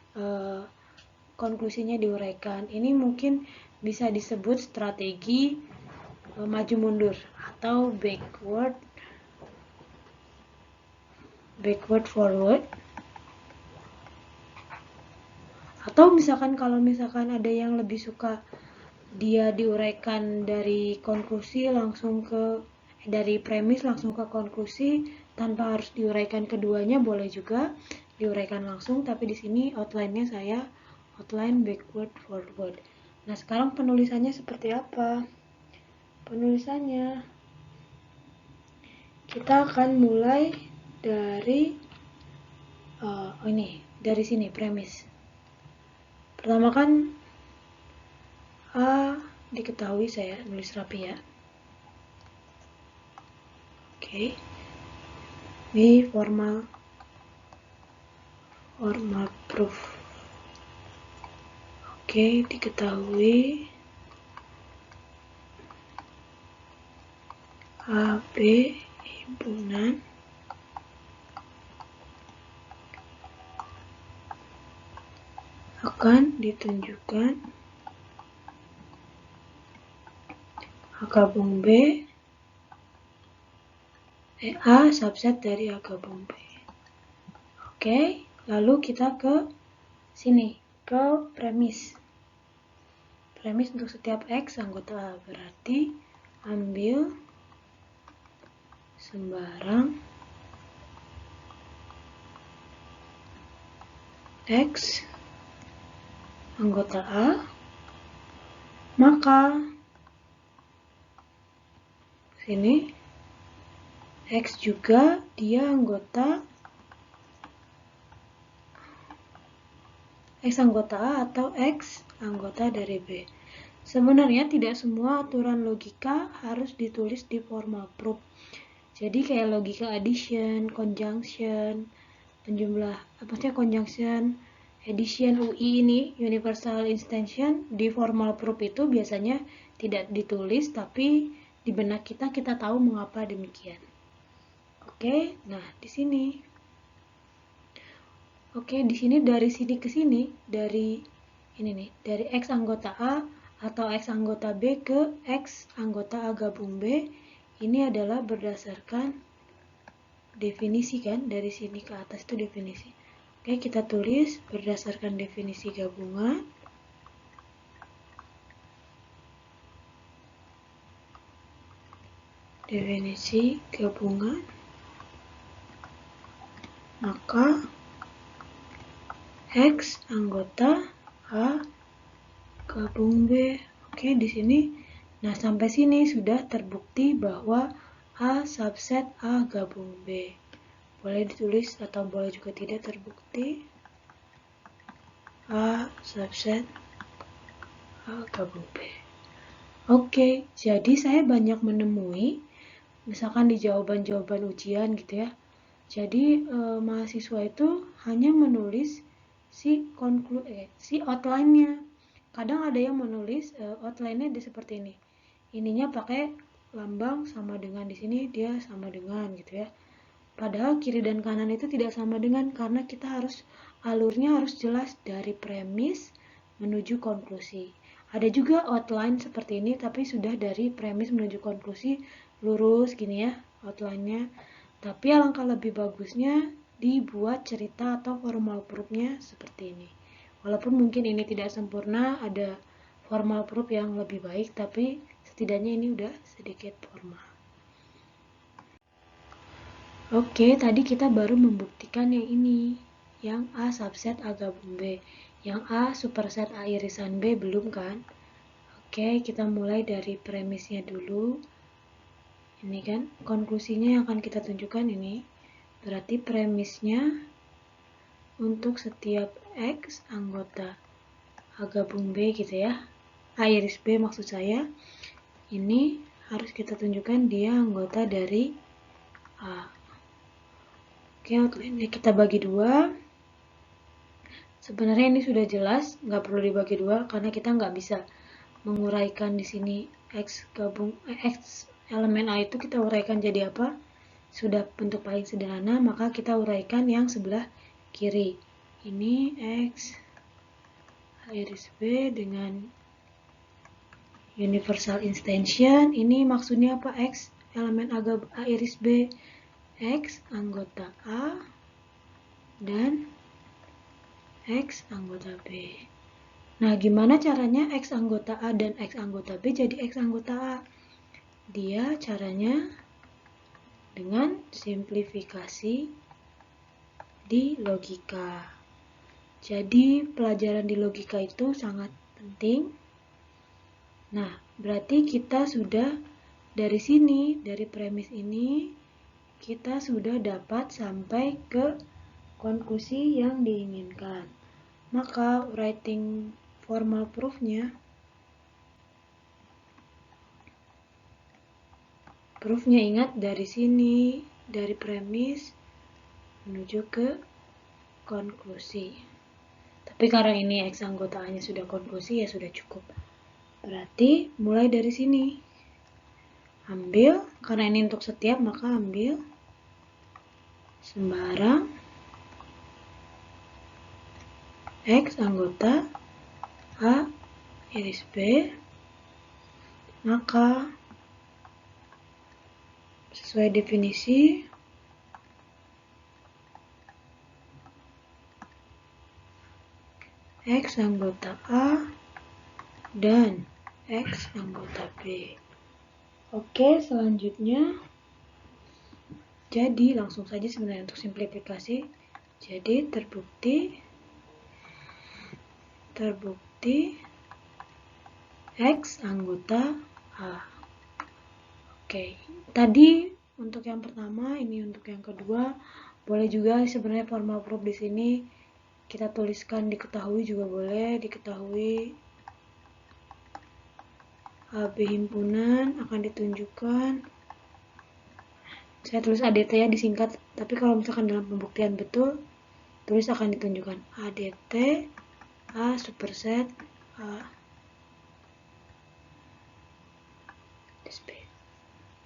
konklusinya diuraikan. Ini mungkin bisa disebut strategi maju mundur atau backward forward. Atau misalkan kalau misalkan ada yang lebih suka dia diuraikan dari konklusi langsung ke dari premis langsung ke konklusi tanpa harus diuraikan keduanya, boleh juga diuraikan langsung, tapi di sini outline-nya saya outline, backward, forward. Nah, sekarang penulisannya seperti apa? Penulisannya kita akan mulai dari dari sini premis. Pertama kan A diketahui, saya nulis rapi ya. Oke. B formal proof. Oke, diketahui A, B, himpunan akan ditunjukkan A gabung B, A subset dari A gabung B. Oke, lalu kita ke sini, ke premis. Premis untuk setiap X anggota A, berarti ambil sembarang X anggota A, maka sini X juga dia anggota X anggota A atau X anggota dari B. Sebenarnya tidak semua aturan logika harus ditulis di formal proof. Jadi kayak logika addition, conjunction, conjunction, addition, UI ini, universal extension, di formal proof itu biasanya tidak ditulis, tapi di benak kita tahu mengapa demikian. Oke, nah di sini. Oke, di sini dari sini ke sini, dari ini nih, dari X anggota A atau X anggota B ke X anggota A gabung B, ini adalah berdasarkan definisi kan, dari sini ke atas itu definisi. Oke, kita tulis berdasarkan definisi gabungan. Definisi gabungan. Maka X anggota A gabung B. Oke, di sini. Nah, sampai sini sudah terbukti bahwa A subset A gabung B. Boleh ditulis atau boleh juga tidak terbukti. A subset A gabung B. Oke, jadi saya banyak menemui, misalkan di jawaban-jawaban ujian gitu ya. Jadi mahasiswa itu hanya menulis si outline-nya. Kadang ada yang menulis outline-nya seperti ini. Ininya pakai lambang sama dengan, di sini dia sama dengan gitu ya. Padahal kiri dan kanan itu tidak sama dengan, karena kita harus alurnya harus jelas dari premis menuju konklusi. Ada juga outline seperti ini tapi sudah dari premis menuju konklusi lurus gini ya outline-nya. Tapi alangkah lebih bagusnya dibuat cerita atau formal proof-nya seperti ini. Walaupun mungkin ini tidak sempurna, ada formal proof yang lebih baik, tapi setidaknya ini udah sedikit formal. Oke, tadi kita baru membuktikan yang ini, yang A subset A gabung B. Yang A superset A irisan B belum kan? Oke, kita mulai dari premisnya dulu. Ini kan konklusinya yang akan kita tunjukkan ini. Berarti premisnya untuk setiap X anggota A gabung B gitu ya. A iris B maksud saya. Ini harus kita tunjukkan dia anggota dari A. Oke, outline-nya kita bagi dua. Sebenarnya ini sudah jelas, nggak perlu dibagi dua karena kita nggak bisa menguraikan di sini X elemen A itu kita uraikan jadi apa? Sudah bentuk paling sederhana, maka kita uraikan yang sebelah kiri. Ini X A iris B dengan universal extension. Ini maksudnya apa? X elemen A iris B, X anggota A dan X anggota B. Nah, gimana caranya X anggota A dan X anggota B jadi X anggota A? Dia caranya dengan simplifikasi di logika. Jadi pelajaran di logika itu sangat penting. Nah, berarti kita sudah dari sini, dari premis ini, kita sudah dapat sampai ke konklusi yang diinginkan. Maka writing formal proof-nya ingat dari sini, dari premis menuju ke konklusi. Tapi karena ini X anggota A-nya sudah konklusi, ya sudah cukup. Berarti mulai dari sini. Ambil, karena ini untuk setiap, maka ambil sembarang X anggota A iris B, maka sesuai definisi X anggota A dan X anggota B. Oke, selanjutnya jadi langsung saja sebenarnya untuk simplifikasi. Jadi terbukti X anggota A. Oke, tadi untuk yang pertama, ini untuk yang kedua. Boleh juga sebenarnya formal proof di sini kita tuliskan diketahui juga boleh, diketahui AB himpunan akan ditunjukkan. Saya tulis ADT ya disingkat, tapi kalau misalkan dalam pembuktian betul, tulis akan ditunjukkan ADT A superset A.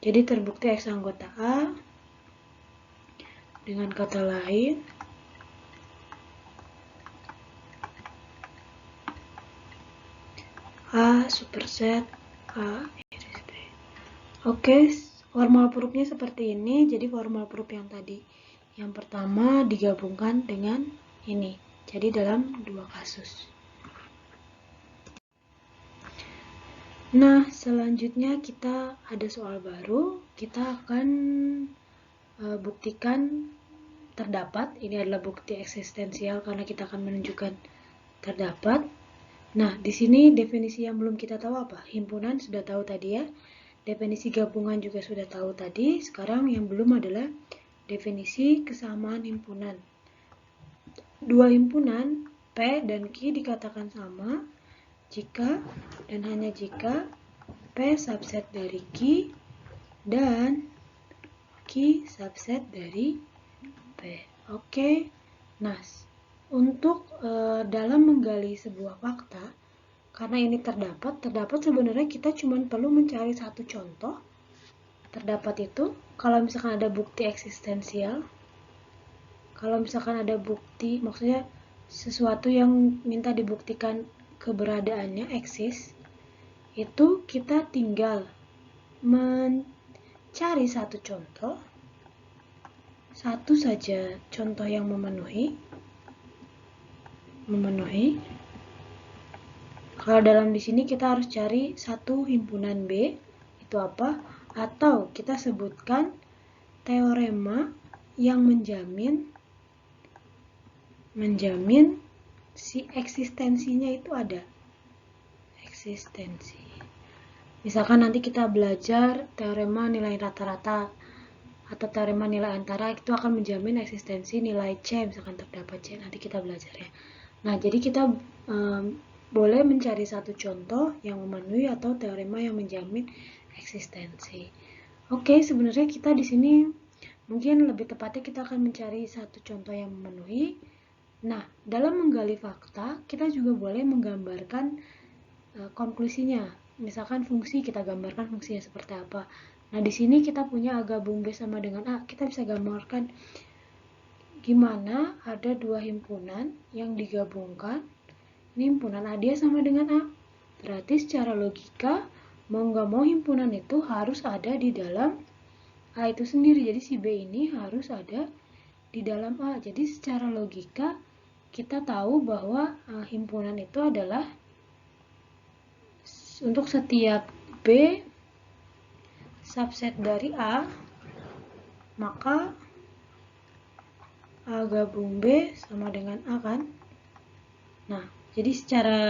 Jadi terbukti X anggota A, dengan kata lain A superset A iris B. Oke, formal proof-nya seperti ini. Jadi formal proof yang tadi, yang pertama digabungkan dengan ini. Jadi dalam dua kasus. Nah, selanjutnya kita ada soal baru. Kita akan buktikan terdapat. Ini adalah bukti eksistensial karena kita akan menunjukkan terdapat. Nah, di sini definisi yang belum kita tahu apa? Himpunan sudah tahu tadi ya. Definisi gabungan juga sudah tahu tadi. Sekarang yang belum adalah definisi kesamaan himpunan. Dua himpunan P dan Q dikatakan sama jika dan hanya jika P subset dari Q dan Q subset dari P. Oke. Nah, untuk dalam menggali sebuah fakta, karena ini terdapat sebenarnya kita cuma perlu mencari satu contoh. Terdapat itu kalau misalkan ada bukti eksistensial, kalau misalkan ada bukti, maksudnya sesuatu yang minta dibuktikan keberadaannya eksis, itu kita tinggal mencari satu contoh, satu saja contoh yang memenuhi. Kalau dalam di sini kita harus cari satu himpunan B, itu apa? Atau kita sebutkan teorema yang menjamin si eksistensinya itu ada. Eksistensi. Misalkan nanti kita belajar teorema nilai rata-rata atau teorema nilai antara, itu akan menjamin eksistensi nilai C, misalkan terdapat C, nanti kita belajar ya. Nah, jadi kita boleh mencari satu contoh yang memenuhi atau teorema yang menjamin eksistensi. Oke, sebenarnya kita di sini mungkin lebih tepatnya kita akan mencari satu contoh yang memenuhi. Nah, dalam menggali fakta, kita juga boleh menggambarkan konklusinya. Misalkan fungsi, kita gambarkan fungsinya seperti apa. Nah, di sini kita punya A gabung B sama dengan A. Kita bisa gambarkan gimana ada dua himpunan yang digabungkan. Ini himpunan A dia sama dengan A. Berarti secara logika, mau nggak mau himpunan itu harus ada di dalam A itu sendiri. Jadi si B ini harus ada di dalam A. Jadi secara logika, kita tahu bahwa himpunan itu adalah untuk setiap B subset dari A, maka A gabung B sama dengan A kan? Nah, jadi secara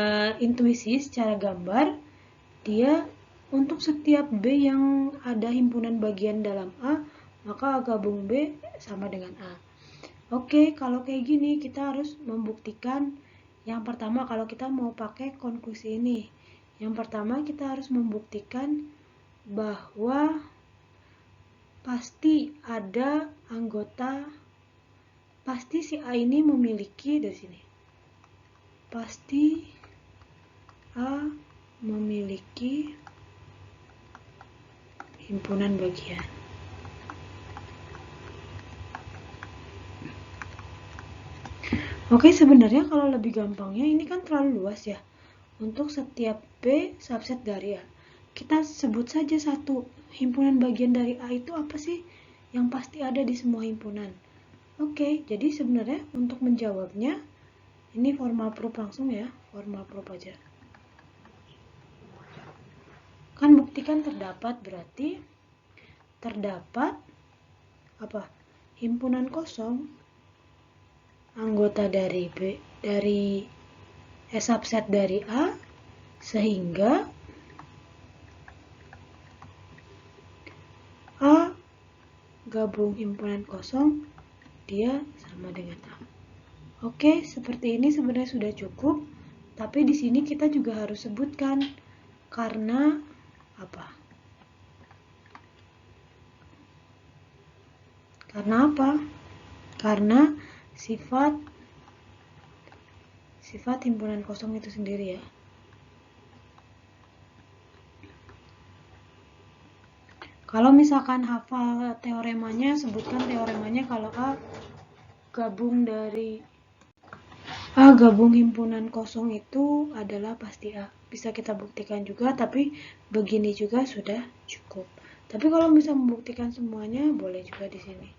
intuisi, secara gambar, dia untuk setiap B yang ada himpunan bagian dalam A, maka A gabung B sama dengan A. Oke, kalau kayak gini kita harus membuktikan yang pertama kalau kita mau pakai konklusi ini. Yang pertama kita harus membuktikan bahwa pasti ada anggota, pasti si A ini memiliki dari sini. Pasti A memiliki himpunan bagian. Oke, sebenarnya kalau lebih gampangnya ini kan terlalu luas ya. Untuk setiap B subset dari A, kita sebut saja satu himpunan bagian dari A itu apa sih yang pasti ada di semua himpunan. Oke, jadi sebenarnya untuk menjawabnya ini formal proof langsung ya, formal proof aja. Kan buktikan terdapat berarti terdapat apa? Himpunan kosong anggota dari B dari subset dari A sehingga A gabung himpunan kosong dia sama dengan A. Oke, seperti ini sebenarnya sudah cukup, tapi di sini kita juga harus sebutkan karena apa? Karena apa? Karena sifat himpunan kosong itu sendiri ya. Kalau misalkan hafal teoremanya, sebutkan teoremanya kalau A gabung himpunan kosong itu adalah pasti A. Bisa kita buktikan juga, tapi begini juga sudah cukup. Tapi kalau bisa membuktikan semuanya, boleh juga di sini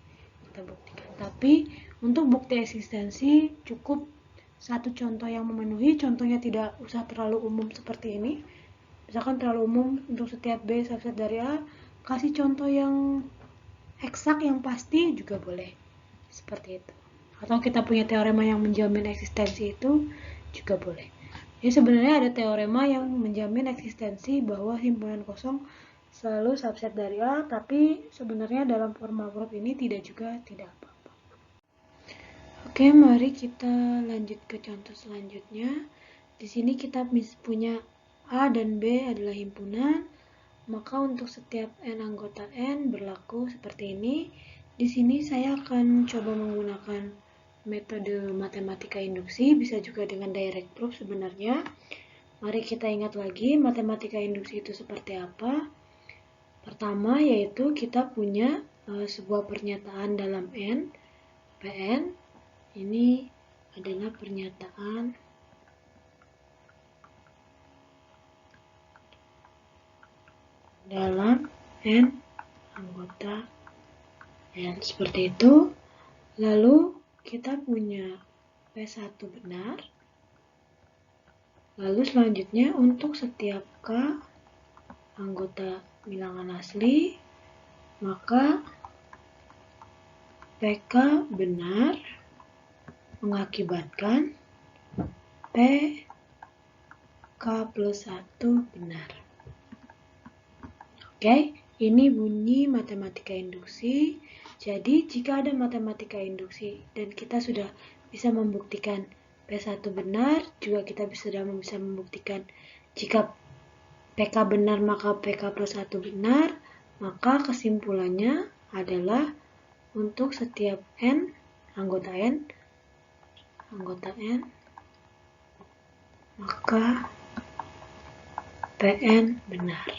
kita buktikan. Tapi untuk bukti eksistensi cukup satu contoh yang memenuhi, contohnya tidak usah terlalu umum seperti ini. Misalkan terlalu umum untuk setiap B subset dari A, kasih contoh yang eksak yang pasti juga boleh. Seperti itu. Atau kita punya teorema yang menjamin eksistensi itu juga boleh. Jadi sebenarnya ada teorema yang menjamin eksistensi bahwa himpunan kosong selalu subset dari A, tapi sebenarnya dalam formal proof ini tidak apa-apa. Oke, mari kita lanjut ke contoh selanjutnya. Di sini kita punya A dan B adalah himpunan, maka untuk setiap N anggota N berlaku seperti ini. Di sini saya akan coba menggunakan metode matematika induksi, bisa juga dengan direct proof sebenarnya. Mari kita ingat lagi matematika induksi itu seperti apa. Pertama yaitu kita punya sebuah pernyataan dalam N, Pn. Ini adalah pernyataan dalam N anggota N, seperti itu. Lalu kita punya P1 benar. Lalu selanjutnya untuk setiap K anggota bilangan asli, maka PK benar mengakibatkan PK plus 1 benar. Oke, ini bunyi matematika induksi. Jadi, jika ada matematika induksi dan kita sudah bisa membuktikan P1 benar, juga kita bisa membuktikan jika PK benar maka PK plus 1 benar, maka kesimpulannya adalah untuk setiap N, anggota N, maka Pn benar.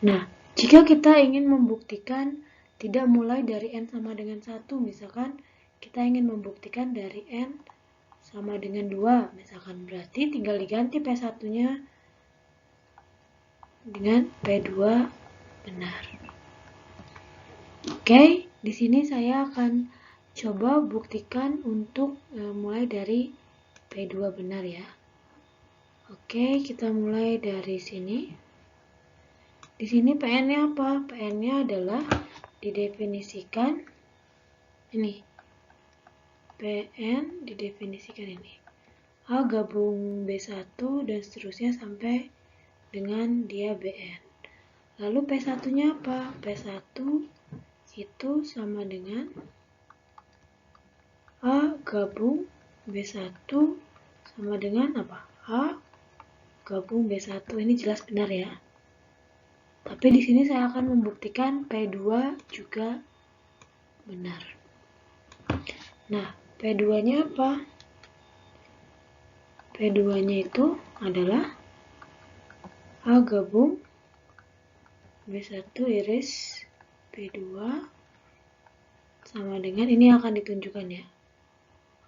Nah, jika kita ingin membuktikan tidak mulai dari N sama dengan 1, misalkan kita ingin membuktikan dari N sama dengan 2, misalkan berarti tinggal diganti P1-nya dengan P2 benar. Oke, di sini saya akan coba buktikan untuk mulai dari P2 benar ya. Oke, kita mulai dari sini. Di sini PN-nya apa? PN-nya adalah didefinisikan ini. PN didefinisikan ini. A gabung B1 dan seterusnya sampai dengan dia BN. Lalu P1-nya apa? P1 itu sama dengan A gabung B1 sama dengan apa? A gabung B1. Ini jelas benar ya. Tapi di sini saya akan membuktikan P2 juga benar. Nah, P2-nya apa? P2-nya itu adalah A gabung B1 iris P2 sama dengan, ini akan ditunjukkan ya.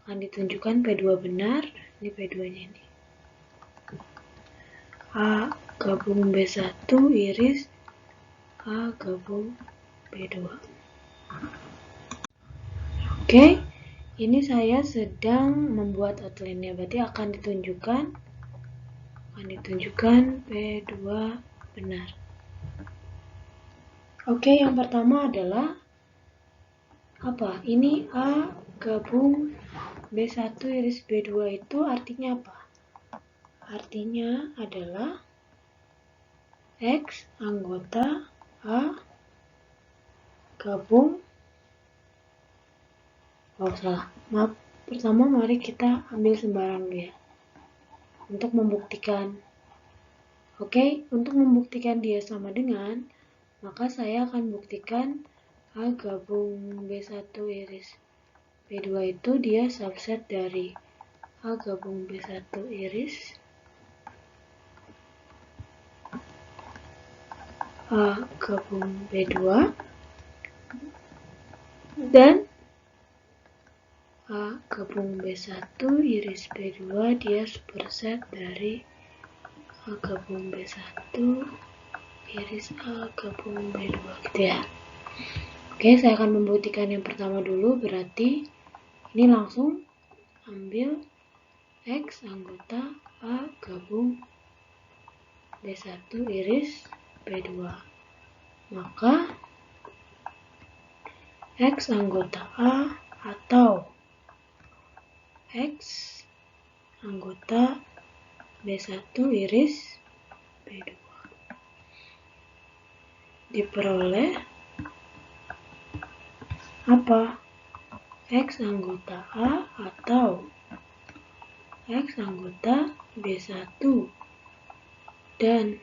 Akan ditunjukkan P2 benar, ini P2-nya ini. A gabung B1 iris A gabung B2. Oke, ini saya sedang membuat outline-nya, berarti akan ditunjukkan P2 benar. Oke, yang pertama adalah apa? Ini A gabung B1 iris B2 itu artinya apa? Artinya adalah X anggota A gabung, salah, maaf. Pertama mari kita ambil sembarang dulu ya, untuk membuktikan. Oke, untuk membuktikan dia sama dengan, maka saya akan buktikan A gabung B1 iris B2 itu dia subset dari A gabung B1 iris A gabung B2 dan A gabung B1 iris B2 dia superset dari A gabung B1 iris A gabung B2 gitu ya. Oke, saya akan membuktikan yang pertama dulu, berarti ini langsung ambil X anggota A gabung B1 iris B2. Maka X anggota A atau X anggota B1 iris B2 diperoleh apa? X anggota A atau X anggota B1 dan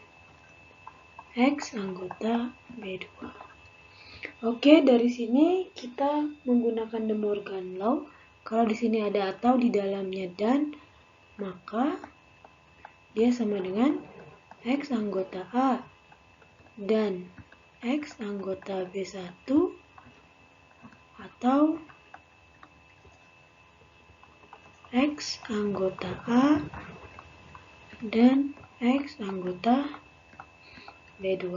X anggota B2. Oke, dari sini kita menggunakan De Morgan Law. Kalau di sini ada atau di dalamnya dan, maka dia sama dengan X anggota A dan X anggota B1 atau X anggota A dan X anggota B2.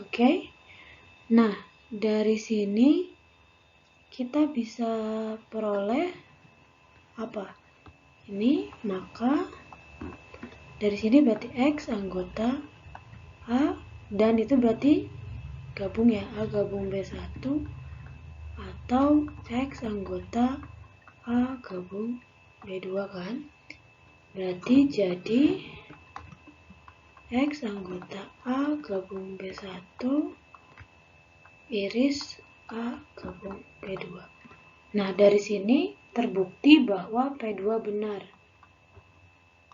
Oke? Nah, dari sini kita bisa peroleh apa? Ini, maka dari sini berarti X anggota A dan itu berarti gabung ya, A gabung B1 atau X anggota A gabung B2 kan? Berarti jadi X anggota A gabung B1 iris A gabung P2. Nah, dari sini terbukti bahwa P2 benar.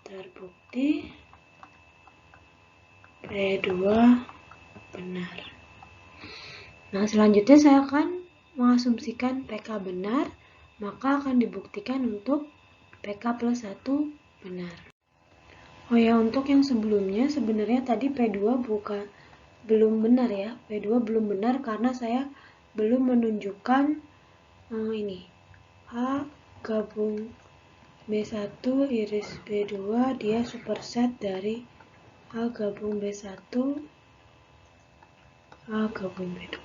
Terbukti P2 benar. Nah, selanjutnya saya akan mengasumsikan PK benar, maka akan dibuktikan untuk PK plus 1 benar. Oh ya, untuk yang sebelumnya sebenarnya tadi P2 belum benar ya. P2 belum benar karena saya belum menunjukkan ini. A gabung B1 iris B2 dia superset dari A gabung B1 A gabung B2.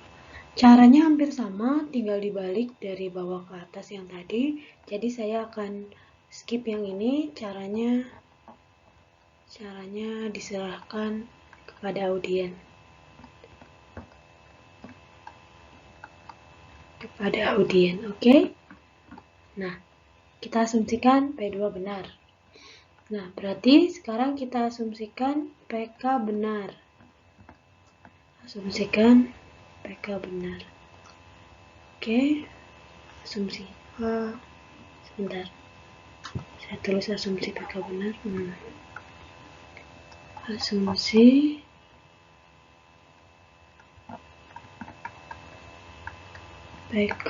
Caranya hampir sama, tinggal dibalik dari bawah ke atas yang tadi. Jadi saya akan skip yang ini, caranya diserahkan kepada audien. Oke? Nah, kita asumsikan P2 benar. Nah, berarti sekarang kita asumsikan PK benar. Asumsikan PK benar. Oke, asumsi. Sebentar. Saya tulis asumsi PK benar. Asumsi PK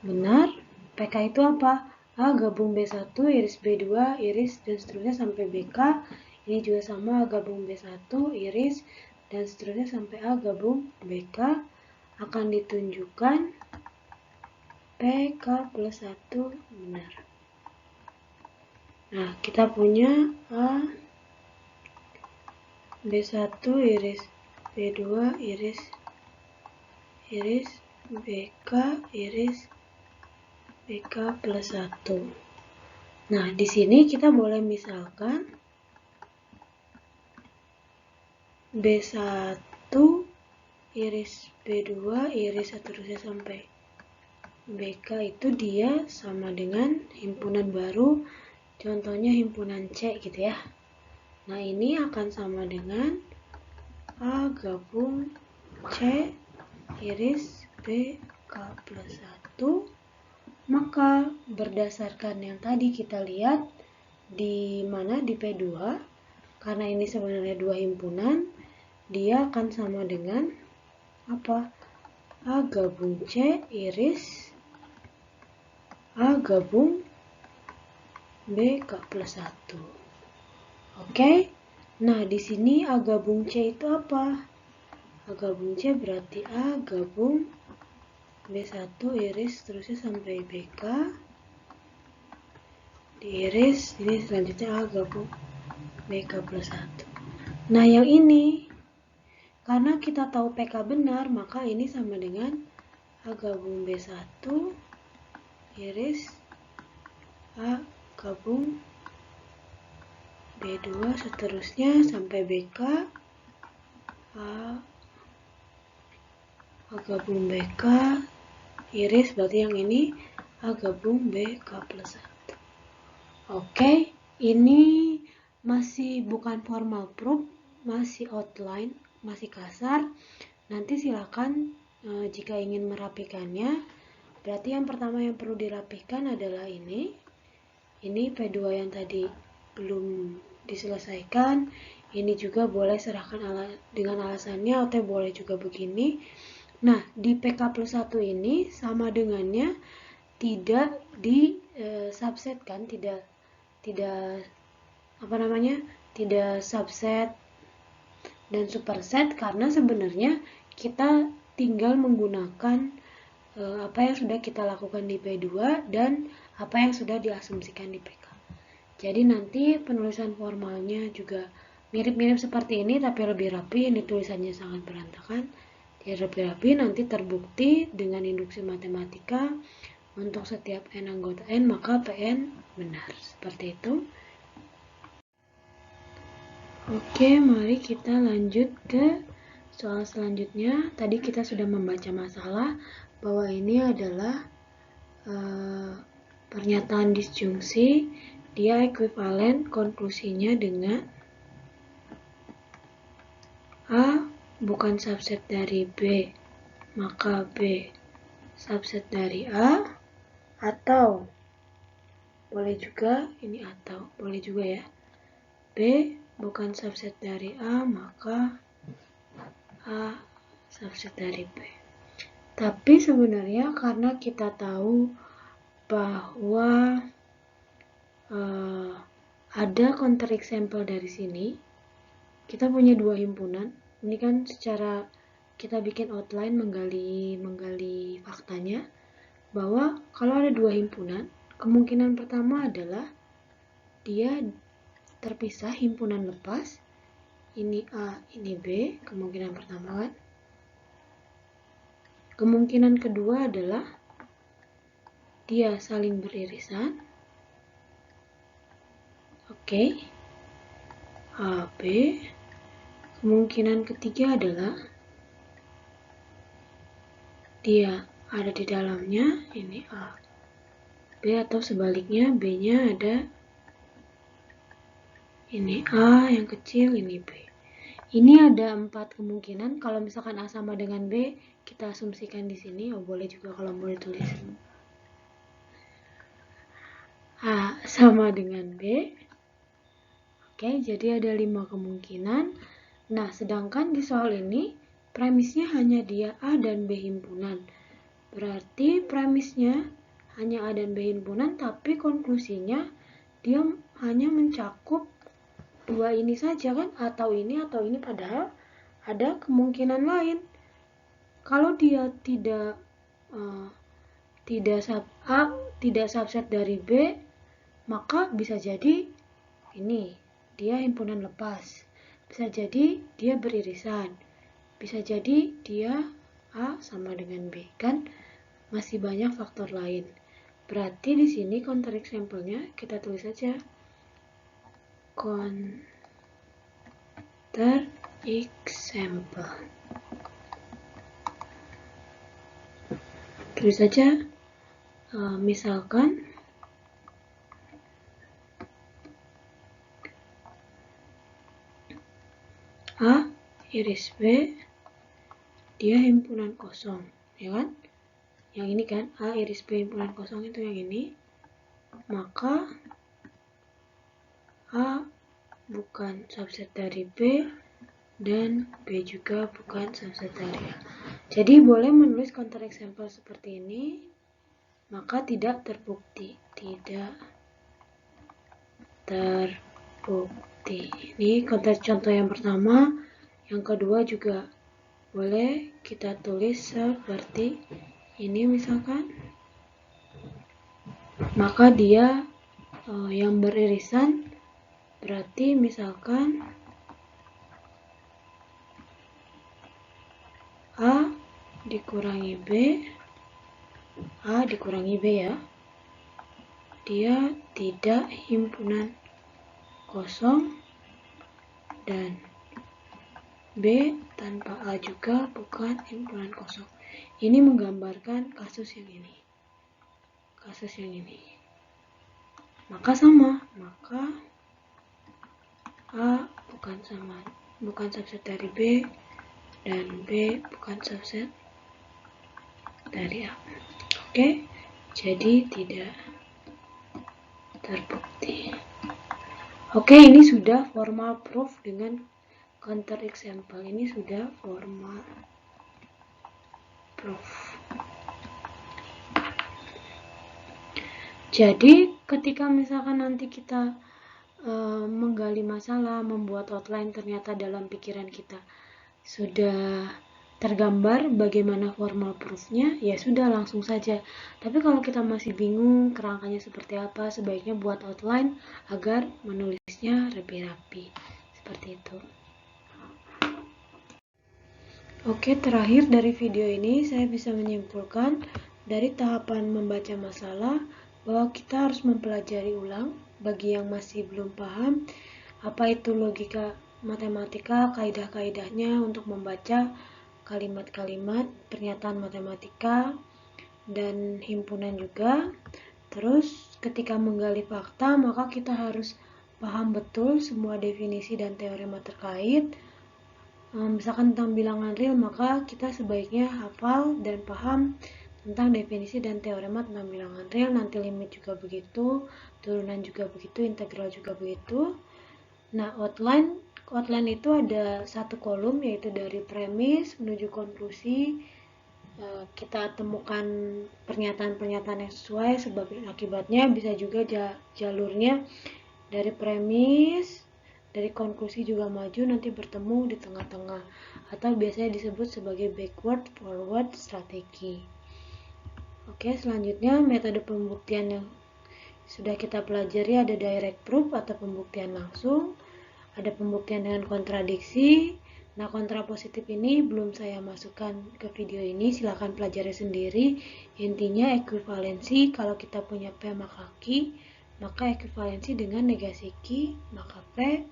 benar. PK itu apa? A gabung B1 iris B2 iris dan seterusnya sampai BK. Ini juga sama, A gabung B1 iris dan seterusnya sampai A gabung BK akan ditunjukkan PK plus 1 benar. Nah, kita punya A B1 iris B2 iris BK iris BK plus 1. Nah, di sini kita boleh misalkan B1 iris B2 iris seterusnya sampai BK itu dia sama dengan himpunan baru, contohnya himpunan C gitu ya. Nah, ini akan sama dengan A gabung C iris BK plus 1. Maka berdasarkan yang tadi kita lihat di mana di P2, karena ini sebenarnya dua himpunan, dia akan sama dengan apa? A gabung C iris A gabung BK plus 1. Oke. Nah, di sini A gabung C itu apa? A gabung C berarti A gabung B1 iris terusnya sampai BK diiris, ini selanjutnya A gabung BK plus 1. Nah, yang ini karena kita tahu PK benar, maka ini sama dengan A gabung B1 iris A gabung B2 seterusnya sampai BK A gabung BK iris, berarti yang ini A gabung BK plus 1. Oke, ini masih bukan formal proof, masih outline, masih kasar. Nanti silakan jika ingin merapikannya. Berarti yang pertama yang perlu dirapikan adalah ini P2 yang tadi belum diselesaikan. Ini juga boleh serahkan dengan alasannya, atau boleh juga begini. Nah, di PK plus 1 ini sama dengannya tidak di subsetkan, tidak subset dan superset, karena sebenarnya kita tinggal menggunakan apa yang sudah kita lakukan di P2 dan apa yang sudah diasumsikan di PK. Jadi nanti penulisan formalnya juga mirip-mirip seperti ini, tapi lebih rapi. Ini tulisannya sangat berantakan, dia lebih rapi, nanti terbukti dengan induksi matematika untuk setiap N anggota N, maka Pn benar. Seperti itu. Oke, mari kita lanjut ke soal selanjutnya. Tadi kita sudah membaca masalah bahwa ini adalah pernyataan disjungsi, dia ekuivalen konklusinya dengan A bukan subset dari B, maka B subset dari A, atau boleh juga ini, atau boleh juga ya, B bukan subset dari A, maka A subset dari B. Tapi sebenarnya karena kita tahu bahwa ada counter example dari sini, kita punya dua himpunan. Ini kan secara kita bikin outline menggali faktanya, bahwa kalau ada dua himpunan, kemungkinan pertama adalah dia terpisah, himpunan lepas. Ini A, ini B, kemungkinan pertama kan. Kemungkinan kedua adalah dia saling beririsan. Oke. A, B. Kemungkinan ketiga adalah dia ada di dalamnya, ini A, B atau sebaliknya B-nya ada ini A yang kecil, ini B. Ini ada 4 kemungkinan. Kalau misalkan A sama dengan B, kita asumsikan di sini. Boleh juga kalau mau ditulis A sama dengan B. Oke, jadi ada 5 kemungkinan. Nah, sedangkan di soal ini, premisnya hanya dia A dan B himpunan. Berarti premisnya hanya A dan B himpunan, tapi konklusinya dia hanya mencakup 2 ini saja kan, atau ini, padahal ada kemungkinan lain. Kalau dia tidak subset dari B, maka bisa jadi ini dia himpunan lepas, bisa jadi dia beririsan, bisa jadi dia A sama dengan B, kan masih banyak faktor lain. Berarti di sini counter example-nya kita tulis saja counter example. Tulis saja misalkan A iris B dia himpunan kosong, ya kan? Yang ini kan A iris B himpunan kosong itu yang ini. Maka A bukan subset dari B dan B juga bukan subset dari A. Jadi boleh menulis counter example seperti ini, maka tidak terbukti. Ini contoh yang pertama. Yang kedua juga boleh kita tulis seperti ini misalkan. Maka dia yang beririsan, berarti misalkan A dikurangi B, A dikurangi B ya, dia tidak himpunan kosong, dan B tanpa A juga bukan himpunan kosong. Ini menggambarkan kasus yang ini. Maka sama, maka A bukan subset dari B, dan B bukan subset dari A. Oke, jadi tidak terbukti. Oke, ini sudah formal proof dengan counter example. Ini sudah formal proof. Jadi ketika misalkan nanti kita menggali masalah, membuat outline, ternyata dalam pikiran kita sudah tergambar bagaimana formal proofnya, ya sudah langsung saja. Tapi kalau kita masih bingung kerangkanya seperti apa, sebaiknya buat outline agar menulisnya lebih rapi. Seperti itu. Oke, terakhir dari video ini saya bisa menyimpulkan dari tahapan membaca masalah bahwa kita harus mempelajari ulang bagi yang masih belum paham apa itu logika matematika, kaidah-kaidahnya untuk membaca kalimat-kalimat pernyataan matematika dan himpunan juga. Terus ketika menggali fakta, maka kita harus paham betul semua definisi dan teorema terkait. Misalkan tentang bilangan real, maka kita sebaiknya hafal dan paham tentang definisi dan teorema tentang bilangan real. Nanti limit juga begitu, turunan juga begitu, integral juga begitu. Nah, outline itu ada satu kolom, yaitu dari premis menuju konklusi. Kita temukan pernyataan-pernyataan yang sesuai sebab akibatnya, bisa juga jalurnya dari premis, dari konklusi juga maju, nanti bertemu di tengah-tengah, atau biasanya disebut sebagai backward forward strategi. Oke, selanjutnya metode pembuktian yang sudah kita pelajari ada direct proof atau pembuktian langsung, ada pembuktian dengan kontradiksi. Nah, kontrapositif ini belum saya masukkan ke video ini, silahkan pelajari sendiri. Intinya ekuivalensi, kalau kita punya P maka Q, maka ekuivalensi dengan negasi Q maka P,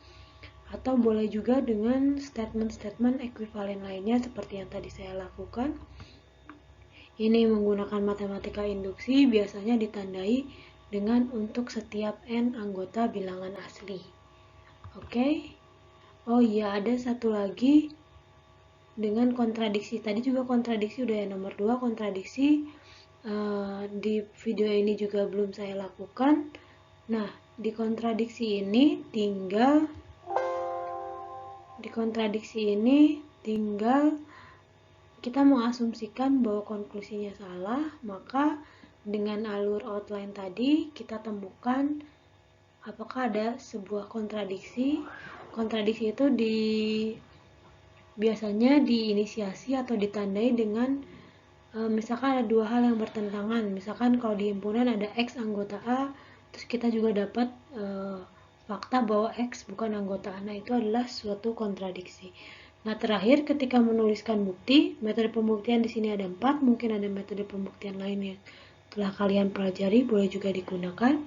atau boleh juga dengan statement-statement ekuivalen lainnya seperti yang tadi saya lakukan. Ini menggunakan matematika induksi biasanya ditandai dengan untuk setiap n anggota bilangan asli. Oke. Oh iya, ada satu lagi dengan kontradiksi. Tadi juga kontradiksi udah ya, nomor 2 kontradiksi. Di video ini juga belum saya lakukan. Nah, di kontradiksi ini tinggal kita mengasumsikan bahwa konklusinya salah, maka dengan alur outline tadi kita temukan apakah ada sebuah kontradiksi. Kontradiksi itu biasanya diinisiasi atau ditandai dengan misalkan ada dua hal yang bertentangan. Misalkan kalau di himpunan ada X anggota A, terus kita juga dapat fakta bahwa X bukan anggota A. Nah, itu adalah suatu kontradiksi. Nah, terakhir ketika menuliskan bukti, metode pembuktian di sini ada 4, mungkin ada metode pembuktian lain yang telah kalian pelajari, boleh juga digunakan.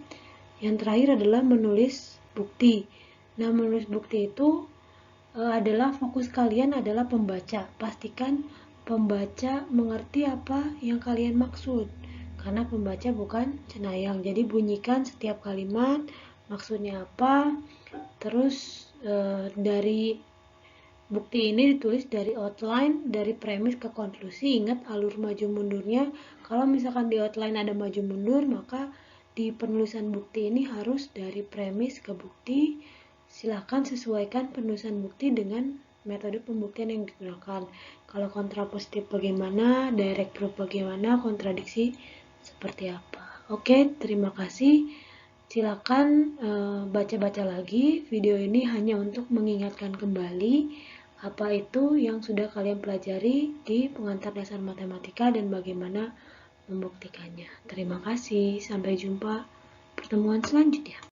Yang terakhir adalah menulis bukti. Nah, menulis bukti itu adalah fokus kalian adalah pembaca. Pastikan pembaca mengerti apa yang kalian maksud. Karena pembaca bukan cenayang. Jadi bunyikan setiap kalimat, maksudnya apa. Terus dari bukti ini ditulis dari outline, dari premis ke konklusi. Ingat alur maju mundurnya. Kalau misalkan di outline ada maju mundur, maka di penulisan bukti ini harus dari premis ke bukti. Silahkan sesuaikan penulisan bukti dengan metode pembuktian yang digunakan. Kalau kontrapositif bagaimana, direct proof bagaimana, kontradiksi seperti apa. Oke, terima kasih. Silakan baca-baca lagi. Video ini hanya untuk mengingatkan kembali apa itu yang sudah kalian pelajari di pengantar dasar matematika dan bagaimana membuktikannya. Terima kasih. Sampai jumpa pertemuan selanjutnya.